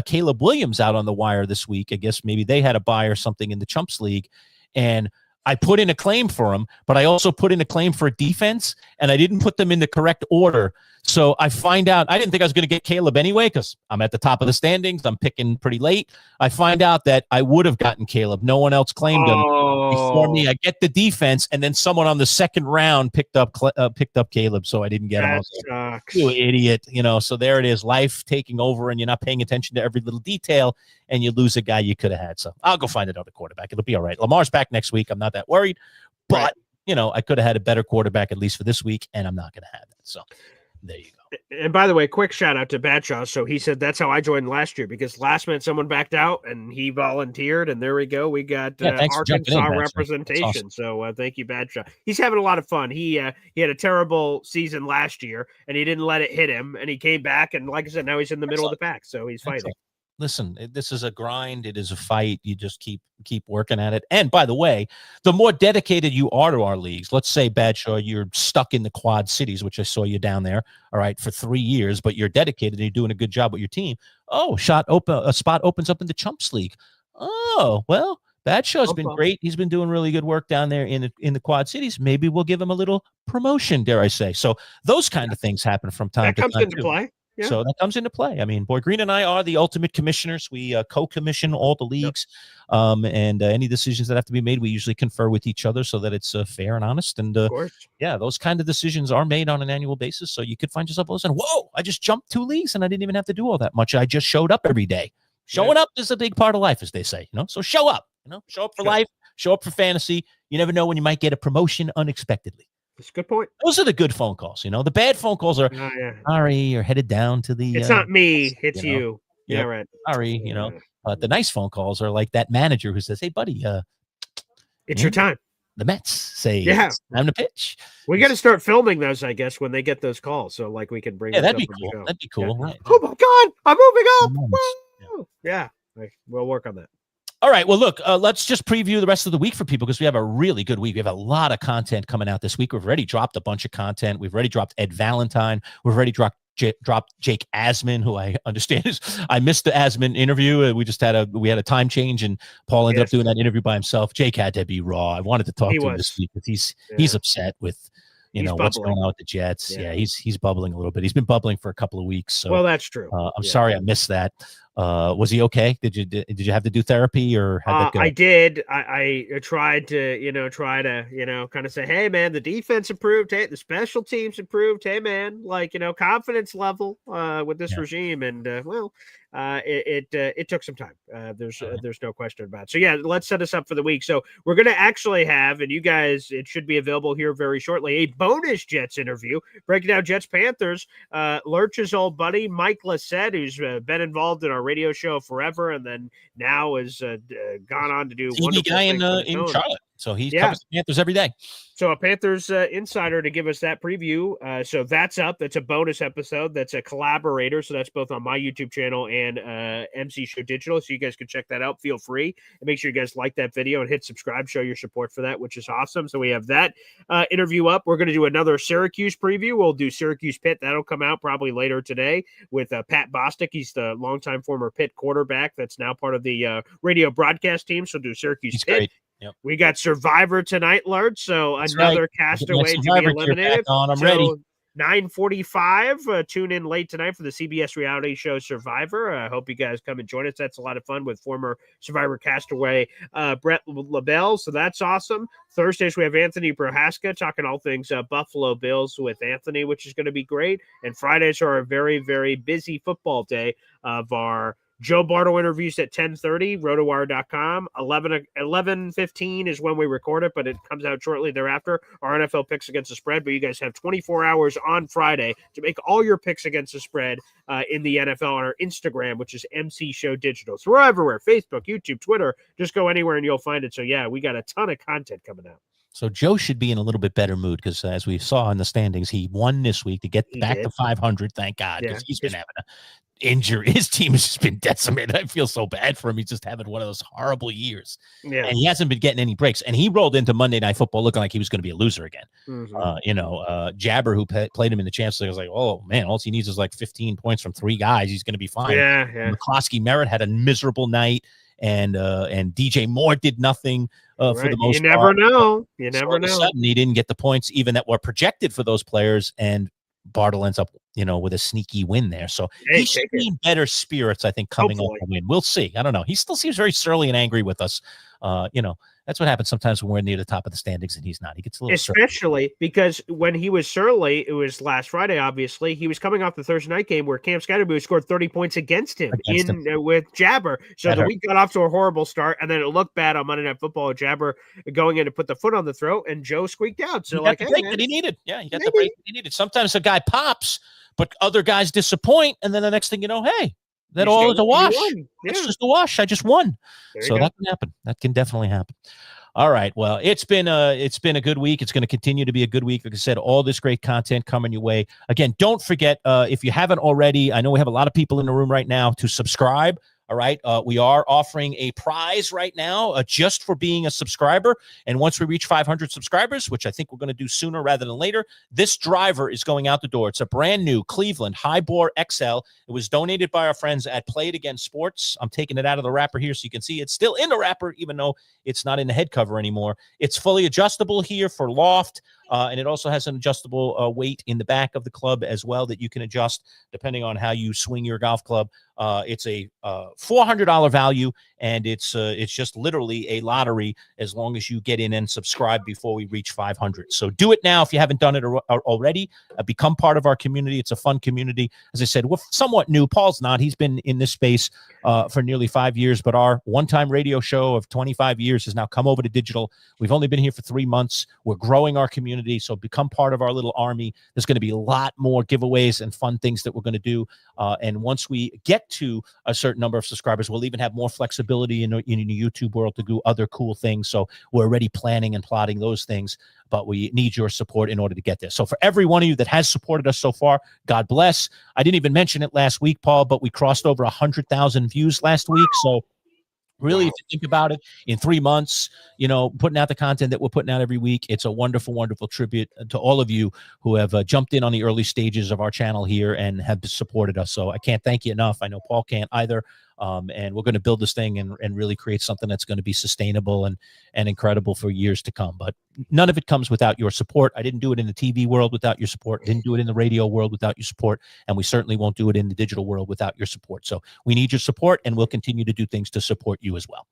Caleb Williams out on the wire this week. I guess maybe they had a buy or something in the Chumps League. And I put in a claim for him, but I also put in a claim for a defense, and I didn't put them in the correct order. So I find out, I didn't think I was going to get Caleb anyway because I'm at the top of the standings. I'm picking pretty late. I find out that I would have gotten Caleb. No one else claimed him before me. I get the defense, and then someone on the second round picked up Caleb, so I didn't get him. Sucks. You idiot. So there it is, life taking over, and you're not paying attention to every little detail, and you lose a guy you could have had. So I'll go find another quarterback. It'll be all right. Lamar's back next week. I'm not that worried, but I could have had a better quarterback at least for this week, and I'm not going to have that. So there you go. And by the way, quick shout out to Badshaw. So he said that's how I joined last year, because last minute someone backed out and he volunteered, and there we go. We got Arkansas representation. Awesome. So thank you, Badshaw. He's having a lot of fun. He had a terrible season last year, and he didn't let it hit him, and he came back, and like I said, now he's in the middle of the pack, so he's fighting. Listen, this is a grind. It is a fight. You just keep working at it. And by the way, the more dedicated you are to our leagues, let's say, Badshaw, you're stuck in the Quad Cities, which I saw you down there, all right, for 3 years, but you're dedicated and you're doing a good job with your team. Oh, a spot opens up in the Chumps League. Oh, well, Badshaw's been great. He's been doing really good work down there in the Quad Cities. Maybe we'll give him a little promotion, dare I say. So those kind of things happen from time to time. That comes into play. Yeah. So that comes into play. I mean, Boy Green and I are the ultimate commissioners. We co-commission all the leagues, and any decisions that have to be made, we usually confer with each other so that it's fair and honest. And those kind of decisions are made on an annual basis. So you could find yourself all of a sudden, whoa, I just jumped 2 leagues and I didn't even have to do all that much. I just showed up every day. Showing up is a big part of life, as they say. So show up. Show up for life. Show up for fantasy. You never know when you might get a promotion unexpectedly. That's a good point. Those are the good phone calls. The bad phone calls are, sorry, you're headed down to the. It's not me. It's you. Yeah, right. Sorry, the nice phone calls are like that manager who says, hey, buddy, it's your time. The Mets say, it's time to pitch. We got to start filming those, I guess, when they get those calls. So, like, we can bring that'd be cool. That'd be cool. Yeah. Right. Oh, my God. I'm moving up. Yeah. We'll work on that. All right. Well, look, let's just preview the rest of the week for people because we have a really good week. We have a lot of content coming out this week. We've already dropped a bunch of content. We've already dropped Ed Valentine. We've already dropped Jake Asman, who I understand I missed the Asman interview. We just had a time change, and Paul ended up doing that interview by himself. Jake had to be raw. I wanted to talk to him this week because he's upset with what's going on with the Jets. Yeah, he's bubbling a little bit. He's been bubbling for a couple of weeks. So well, that's true. I'm sorry I missed that. Was he okay? Did you have to do therapy, or how'd that go? I did. I tried to kind of say, hey man, the defense improved. Hey, the special teams improved. Hey man, confidence level with this regime, and it took some time. There's no question about it. So yeah, let's set us up for the week. So we're gonna actually have, and you guys, it should be available here very shortly, a bonus Jets interview breaking down Jets Panthers. Lerch's old buddy Mike Lissette, who's been involved in our radio show forever, and then now has gone on to do TV guy in Charlotte. So he covers the Panthers every day. So a Panthers insider to give us that preview. So that's up. That's a bonus episode. That's a collaborator. So that's both on my YouTube channel and MC Show Digital. So you guys can check that out. Feel free. And make sure you guys like that video and hit subscribe. Show your support for that, which is awesome. So we have that interview up. We're going to do another Syracuse preview. We'll do Syracuse Pitt. That'll come out probably later today with Pat Bostic. He's the longtime former Pitt quarterback that's now part of the radio broadcast team. So do Syracuse Pitt. Great. Yep. We got Survivor tonight, Lerch. So another castaway to be eliminated. I'm ready. 9:45. Tune in late tonight for the CBS reality show Survivor. I hope you guys come and join us. That's a lot of fun with former Survivor castaway Brett LaBelle. So that's awesome. Thursdays, we have Anthony Prohaska talking all things Buffalo Bills with Anthony, which is going to be great. And Fridays are a very, very busy football day of our Joe Bartle interviews at 10:30, rotowire.com. 11:15 is when we record it, but it comes out shortly thereafter. Our NFL picks against the spread, but you guys have 24 hours on Friday to make all your picks against the spread in the NFL on our Instagram, which is MC Show Digital. So we're everywhere, Facebook, YouTube, Twitter. Just go anywhere and you'll find it. So, yeah, we got a ton of content coming out. So Joe should be in a little bit better mood because, as we saw in the standings, he won this week to get back to 500. Thank God, because he's been having an injury. His team has just been decimated. I feel so bad for him. He's just having one of those horrible years. Yeah. And he hasn't been getting any breaks. And he rolled into Monday Night Football looking like he was going to be a loser again. Jabber, who played him in the Championship League, was like, oh, man, all he needs is like 15 points from 3 guys. He's going to be fine. Yeah. McCloskey Merritt had a miserable night. And DJ Moore did nothing for the most part. You never know. You never know. All of a sudden, he didn't get the points even that were projected for those players, and Bartle ends up, with a sneaky win there. So he should be in better spirits, I think, coming off the win. We'll see. I don't know. He still seems very surly and angry with us. That's what happens sometimes when we're near the top of the standings and he's not. He gets a little especially surly. Because when he was surly, it was last Friday, obviously. He was coming off the Thursday night game where Cam Scatterboot scored 30 points against him with Jabber. So the week got off to a horrible start, and then it looked bad on Monday Night Football with Jabber going in to put the foot on the throat, and Joe squeaked out. So, he got the break that he needed. Yeah, he got the break that he needed. Sometimes a guy pops, but other guys disappoint, and then the next thing you know, hey, that all is a wash. It's just a wash. I just won. So that can happen. That can definitely happen. All right. Well, it's been a good week. It's going to continue to be a good week. Like I said, all this great content coming your way. Again, don't forget, if you haven't already, I know we have a lot of people in the room right now, to subscribe. All right. We are offering a prize right now just for being a subscriber. And once we reach 500 subscribers, which I think we're going to do sooner rather than later, this driver is going out the door. It's a brand new Cleveland High-Bore XL. It was donated by our friends at Play It Again Sports. I'm taking it out of the wrapper here so you can see it's still in the wrapper, even though it's not in the head cover anymore. It's fully adjustable here for loft. And it also has an adjustable weight in the back of the club as well that you can adjust depending on how you swing your golf club. It's a $400 value, and it's just literally a lottery as long as you get in and subscribe before we reach 500. So do it now if you haven't done it already. Become part of our community. It's a fun community. As I said, we're somewhat new. Paul's not. He's been in this space for nearly 5 years, but our one-time radio show of 25 years has now come over to digital. We've only been here for 3 months. We're growing our community. So become part of our little army. There's going to be a lot more giveaways and fun things that we're going to do. And once we get to a certain number of subscribers, we'll even have more flexibility in the YouTube world to do other cool things. So we're already planning and plotting those things, but we need your support in order to get there. So for every one of you that has supported us so far, God bless. I didn't even mention it last week, Paul, but we crossed over 100,000 views last week. So really, if you think about it, in 3 months, putting out the content that we're putting out every week, it's a wonderful, wonderful tribute to all of you who have jumped in on the early stages of our channel here and have supported us. So I can't thank you enough. I know Paul can't either. And we're going to build this thing and really create something that's going to be sustainable and incredible for years to come. But none of it comes without your support. I didn't do it in the TV world without your support. Didn't do it in the radio world without your support. And we certainly won't do it in the digital world without your support. So we need your support, and we'll continue to do things to support you as well.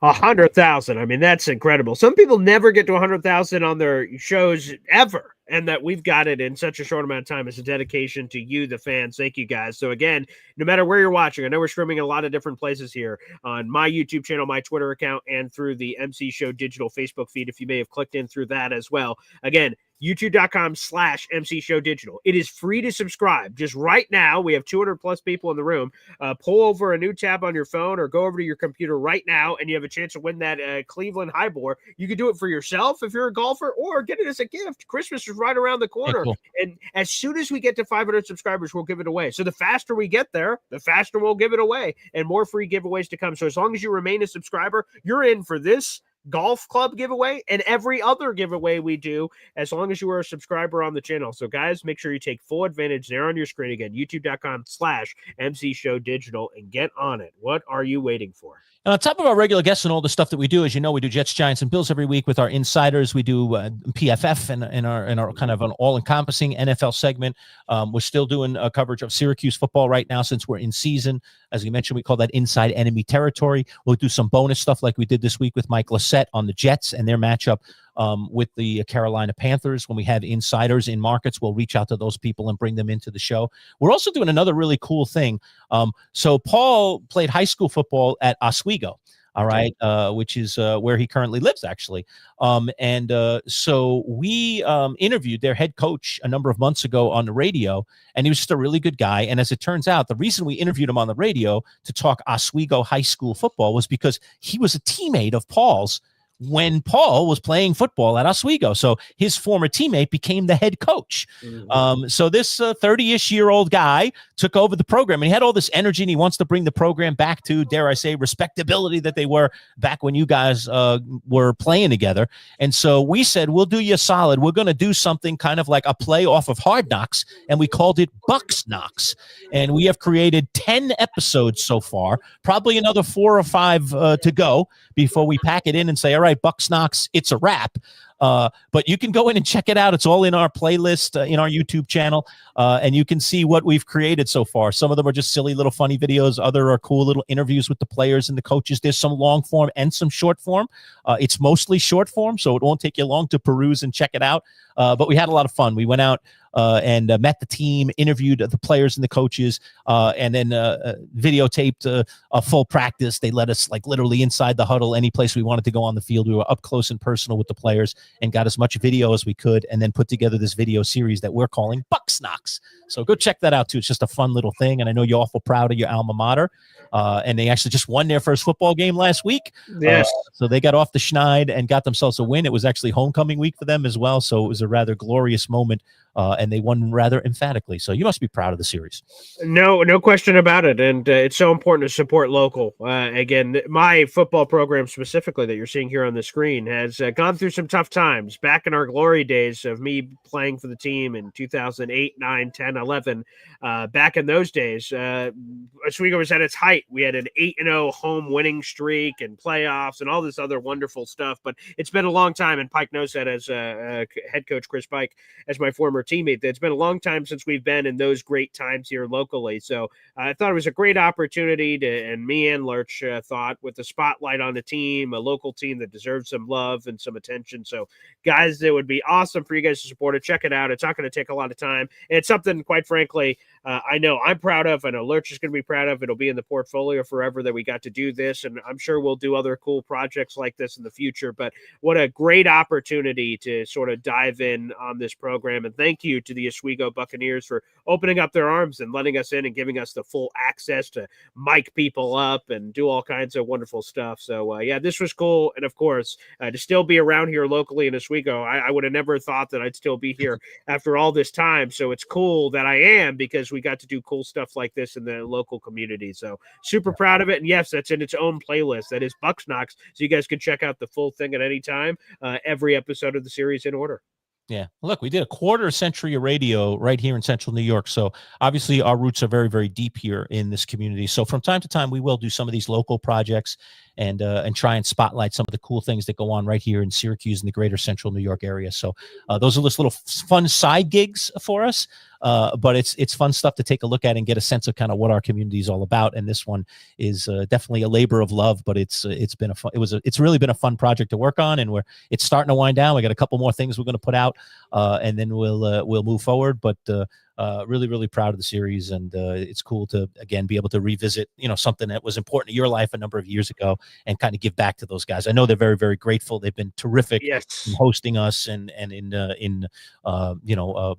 100,000. I mean, that's incredible. Some people never get to 100,000 on their shows ever. And that we've got it in such a short amount of time is a dedication to you, the fans. Thank you, guys. So again, no matter where you're watching, I know we're streaming in a lot of different places here on my YouTube channel, my Twitter account, and through the MC Show digital Facebook feed, if you may have clicked in through that as well. Again, youtube.com/MC Show Digital. It is free to subscribe. Just right now, we have 200 plus people in the room. Pull over a new tab on your phone or go over to your computer right now, and you have a chance to win that Cleveland High-Bore. You can do it for yourself if you're a golfer, or get it as a gift. Christmas is right around the corner. Cool. And as soon as we get to 500 subscribers, we'll give it away. So the faster we get there, the faster we'll give it away, and more free giveaways to come. So as long as you remain a subscriber, you're in for this golf club giveaway and every other giveaway we do, as long as you are a subscriber on the channel. So guys, make sure you take full advantage there on your screen. Again, youtube.com/MC Show Digital, and get on it. What are you waiting for? And on top of our regular guests and all the stuff that we do, as you know, we do Jets, Giants, and Bills every week with our insiders. We do PFF and our kind of an all-encompassing NFL segment. We're still doing coverage of Syracuse football right now since we're in season. As we mentioned, we call that inside enemy territory. We'll do some bonus stuff like we did this week with Mike Lissette on the Jets and their matchup with the Carolina Panthers. When we have insiders in markets, we'll reach out to those people and bring them into the show. We're also doing another really cool thing. So Paul played high school football at Oswego, all right, which is where he currently lives, actually. So we interviewed their head coach a number of months ago on the radio, and he was just a really good guy. And as it turns out, the reason we interviewed him on the radio to talk Oswego high school football was because he was a teammate of Paul's when Paul was playing football at Oswego. So his former teammate became the head coach. So this 30-ish-year-old guy took over the program, and he had all this energy, and he wants to bring the program back to, dare I say, respectability that they were back when you guys were playing together. And so we said, we'll do you a solid. We're going to do something kind of like a play off of Hard Knocks, and we called it Bucks Knocks. And we have created 10 episodes so far, probably another 4 or 5 to go before we pack it in and say, all right, Bucks Knocks, it's a wrap. But you can go in and check it out. It's all in our playlist in our YouTube channel, and you can see what we've created so far. Some of them are just silly little funny videos. Other are cool little interviews with the players and the coaches. There's some long form and some short form. It's mostly short form, so it won't take you long to peruse and check it out. But we had a lot of fun. We went out and met the team, interviewed the players and the coaches, and then videotaped a full practice. They let us like literally inside the huddle, any place we wanted to go on the field. We were up close and personal with the players and got as much video as we could, and then put together this video series that we're calling Bucks Knocks. So go check that out too. It's just a fun little thing, and I know you're awful proud of your alma mater. And they actually just won their first football game last week. Yes. So they got off the schneid and got themselves a win. It was actually homecoming week for them as well, so it was a rather glorious moment. And they won rather emphatically. So you must be proud of the series. No question about it. And it's so important to support local. Again, my football program specifically that you're seeing here on the screen has gone through some tough times. Back in our glory days of me playing for the team in 2008, 9, 10, 11, back in those days, Oswego was at its height. We had an 8-0 home winning streak and playoffs and all this other wonderful stuff. But it's been a long time, and Pike knows that as head coach Chris Pike, as my former teammate. It's been a long time since we've been in those great times here locally. So I thought it was a great opportunity and me and Lerch thought, with the spotlight on the team, a local team that deserves some love and some attention. So guys, it would be awesome for you guys to support it. Check it out. It's not going to take a lot of time. And it's something, quite frankly, I know I'm proud of. I know Lerch is going to be proud of. It'll be in the portfolio forever that we got to do this. And I'm sure we'll do other cool projects like this in the future. But what a great opportunity to sort of dive in on this program. And thank you to the Oswego Buccaneers for opening up their arms and letting us in and giving us the full access to mic people up and do all kinds of wonderful stuff. So, yeah, this was cool. And, of course, to still be around here locally in Oswego, I would have never thought that I'd still be here after all this time. So it's cool that I am, because we got to do cool stuff like this in the local community. So super proud of it. And, yes, that's in its own playlist. That is Bucks Knocks. So you guys can check out the full thing at any time, every episode of the series in order. Yeah. Look, we did a quarter century of radio right here in central New York. So obviously our roots are very, very deep here in this community. So from time to time, we will do some of these local projects and try and spotlight some of the cool things that go on right here in Syracuse and the greater central New York area. So those are just little fun side gigs for us. But it's fun stuff to take a look at and get a sense of kind of what our community is all about. And this one is definitely a labor of love, but it's really been a fun project to work on, and it's starting to wind down. We got a couple more things we're going to put out, and then we'll move forward. But really, really proud of the series, and it's cool to again be able to revisit something that was important to your life a number of years ago and kind of give back to those guys. I know they're very, very grateful. They've been terrific in hosting us and in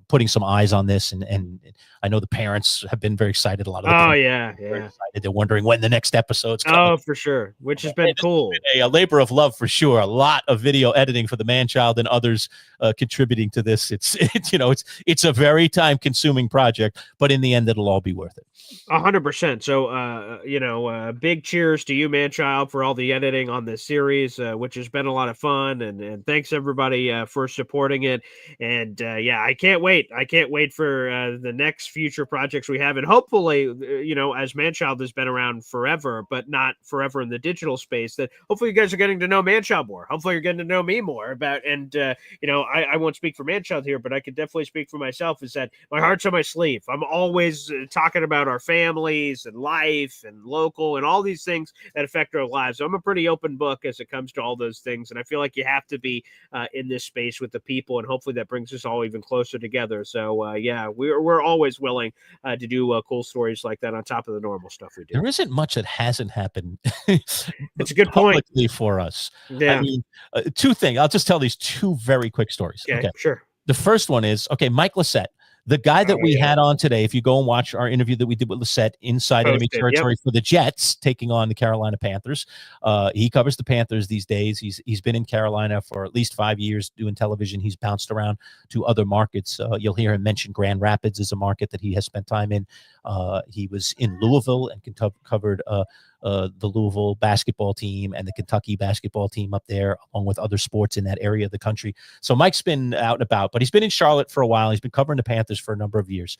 putting some eyes on this. And I know the parents have been very excited. A lot of them. Yeah. Excited. They're wondering when the next episode's coming. Oh, for sure. Which has been cool. A labor of love for sure. A lot of video editing for the Manchild and others contributing to this. It's a very time consuming consuming project, but in the end, it'll all be worth it. 100%. So, big cheers to you, Manchild, for all the editing on this series, which has been a lot of fun. And thanks everybody for supporting it. And I can't wait. I can't wait for the next future projects we have. And hopefully, as Manchild has been around forever, but not forever in the digital space, that hopefully you guys are getting to know Manchild more. Hopefully you're getting to know me more about, and I won't speak for Manchild here, but I can definitely speak for myself, is that my heart's on my sleeve. I'm always talking about our families and life and local and all these things that affect our lives. So I'm a pretty open book as it comes to all those things. And I feel like you have to be in this space with the people, and hopefully that brings us all even closer together. So we're always willing to do cool stories like that on top of the normal stuff we do. There isn't much that hasn't happened. It's a good point for us. Yeah. I mean, two things. I'll just tell these two very quick stories. Okay, sure. The first one is, Mike Lissette, the guy that we had on today. If you go and watch our interview that we did with Lissette inside enemy territory for the Jets taking on the Carolina Panthers, he covers the Panthers these days. He's been in Carolina for at least 5 years doing television. He's bounced around to other markets. You'll hear him mention Grand Rapids as a market that he has spent time in. He was in Louisville and covered the Louisville basketball team and the Kentucky basketball team up there, along with other sports in that area of the country. So Mike's been out and about, but he's been in Charlotte for a while. He's been covering the Panthers for a number of years.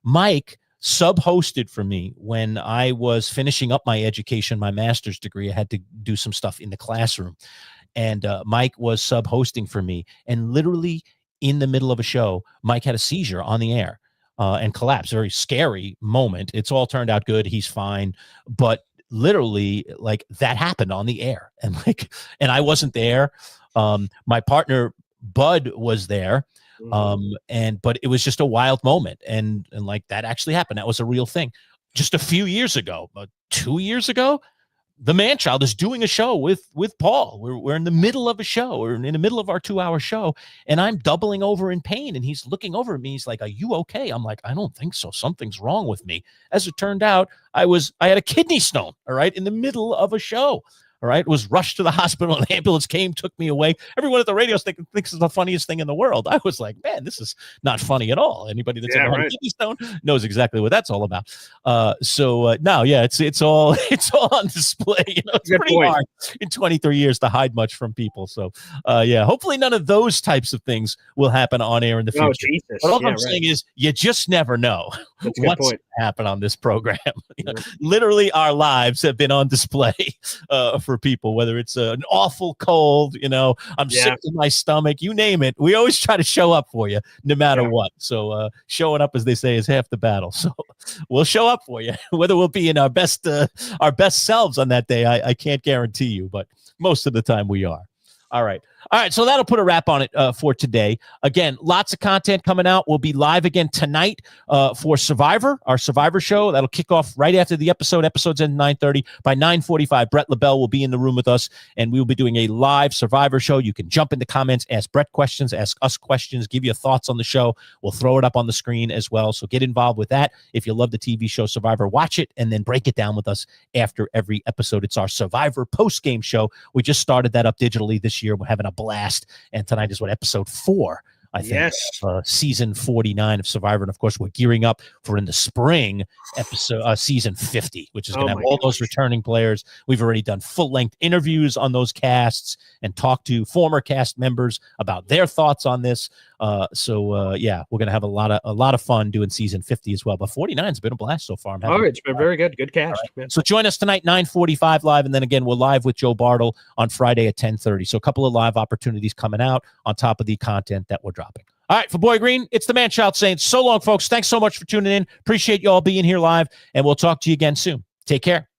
Mike sub-hosted for me when I was finishing up my education, my master's degree. I had to do some stuff in the classroom. And Mike was sub-hosting for me. And literally in the middle of a show, Mike had a seizure on the air. And collapse. Very scary moment. It's all turned out good. He's fine. But literally, like, that happened on the air. And I wasn't there. My partner, Bud, was there. But it was just a wild moment. And like, that actually happened. That was a real thing. Just a few years ago, 2 years ago, the Manchild is doing a show with Paul. We're in the middle of a show. We're in the middle of our 2-hour show, and I'm doubling over in pain. And he's looking over at me. He's like, "Are you okay?" I'm like, "I don't think so. Something's wrong with me." As it turned out, I had a kidney stone. All right, in the middle of a show. All right, was rushed to the hospital. An ambulance came, took me away. Everyone at the radio station thinks it's the funniest thing in the world. I was like, man, this is not funny at all. Anybody that's ever had a kidney stone knows exactly what that's all about. It's all on display. It's pretty hard in 23 years to hide much from people. So, hopefully none of those types of things will happen on air in the future. Jesus. But all I'm saying is, you just never know what's going to happen on this program. Literally, our lives have been on display for people, whether it's an awful cold, I'm sick to my stomach, you name it. We always try to show up for you no matter what. So showing up, as they say, is half the battle. So we'll show up for you. Whether we'll be in our best selves on that day, I can't guarantee you, but most of the time we are. All right. So that'll put a wrap on it for today. Again, lots of content coming out. We'll be live again tonight for Survivor, our Survivor show. That'll kick off right after the episode. Episode's at 9:30. By 9:45, Brett LaBelle will be in the room with us, and we will be doing a live Survivor show. You can jump in the comments, ask Brett questions, ask us questions, give your thoughts on the show. We'll throw it up on the screen as well, so get involved with that. If you love the TV show Survivor, watch it and then break it down with us after every episode. It's our Survivor post-game show. We just started that up digitally this year. We're having a blast. And tonight is episode 4, I think, of season 49 of Survivor. And of course, we're gearing up for in the spring season 50, which is going to have all those returning players. We've already done full-length interviews on those casts and talked to former cast members about their thoughts on this. We're going to have a lot of fun doing season 50 as well. But 49 has been a blast so far. It's been very good. Good cast. Right. So join us tonight, 9:45 live. And then again, we're live with Joe Bartle on Friday at 10:30. So a couple of live opportunities coming out on top of the content that we're dropping. All right, for Boy Green, it's the Manchild saying so long, folks. Thanks so much for tuning in. Appreciate you all being here live, and we'll talk to you again soon. Take care.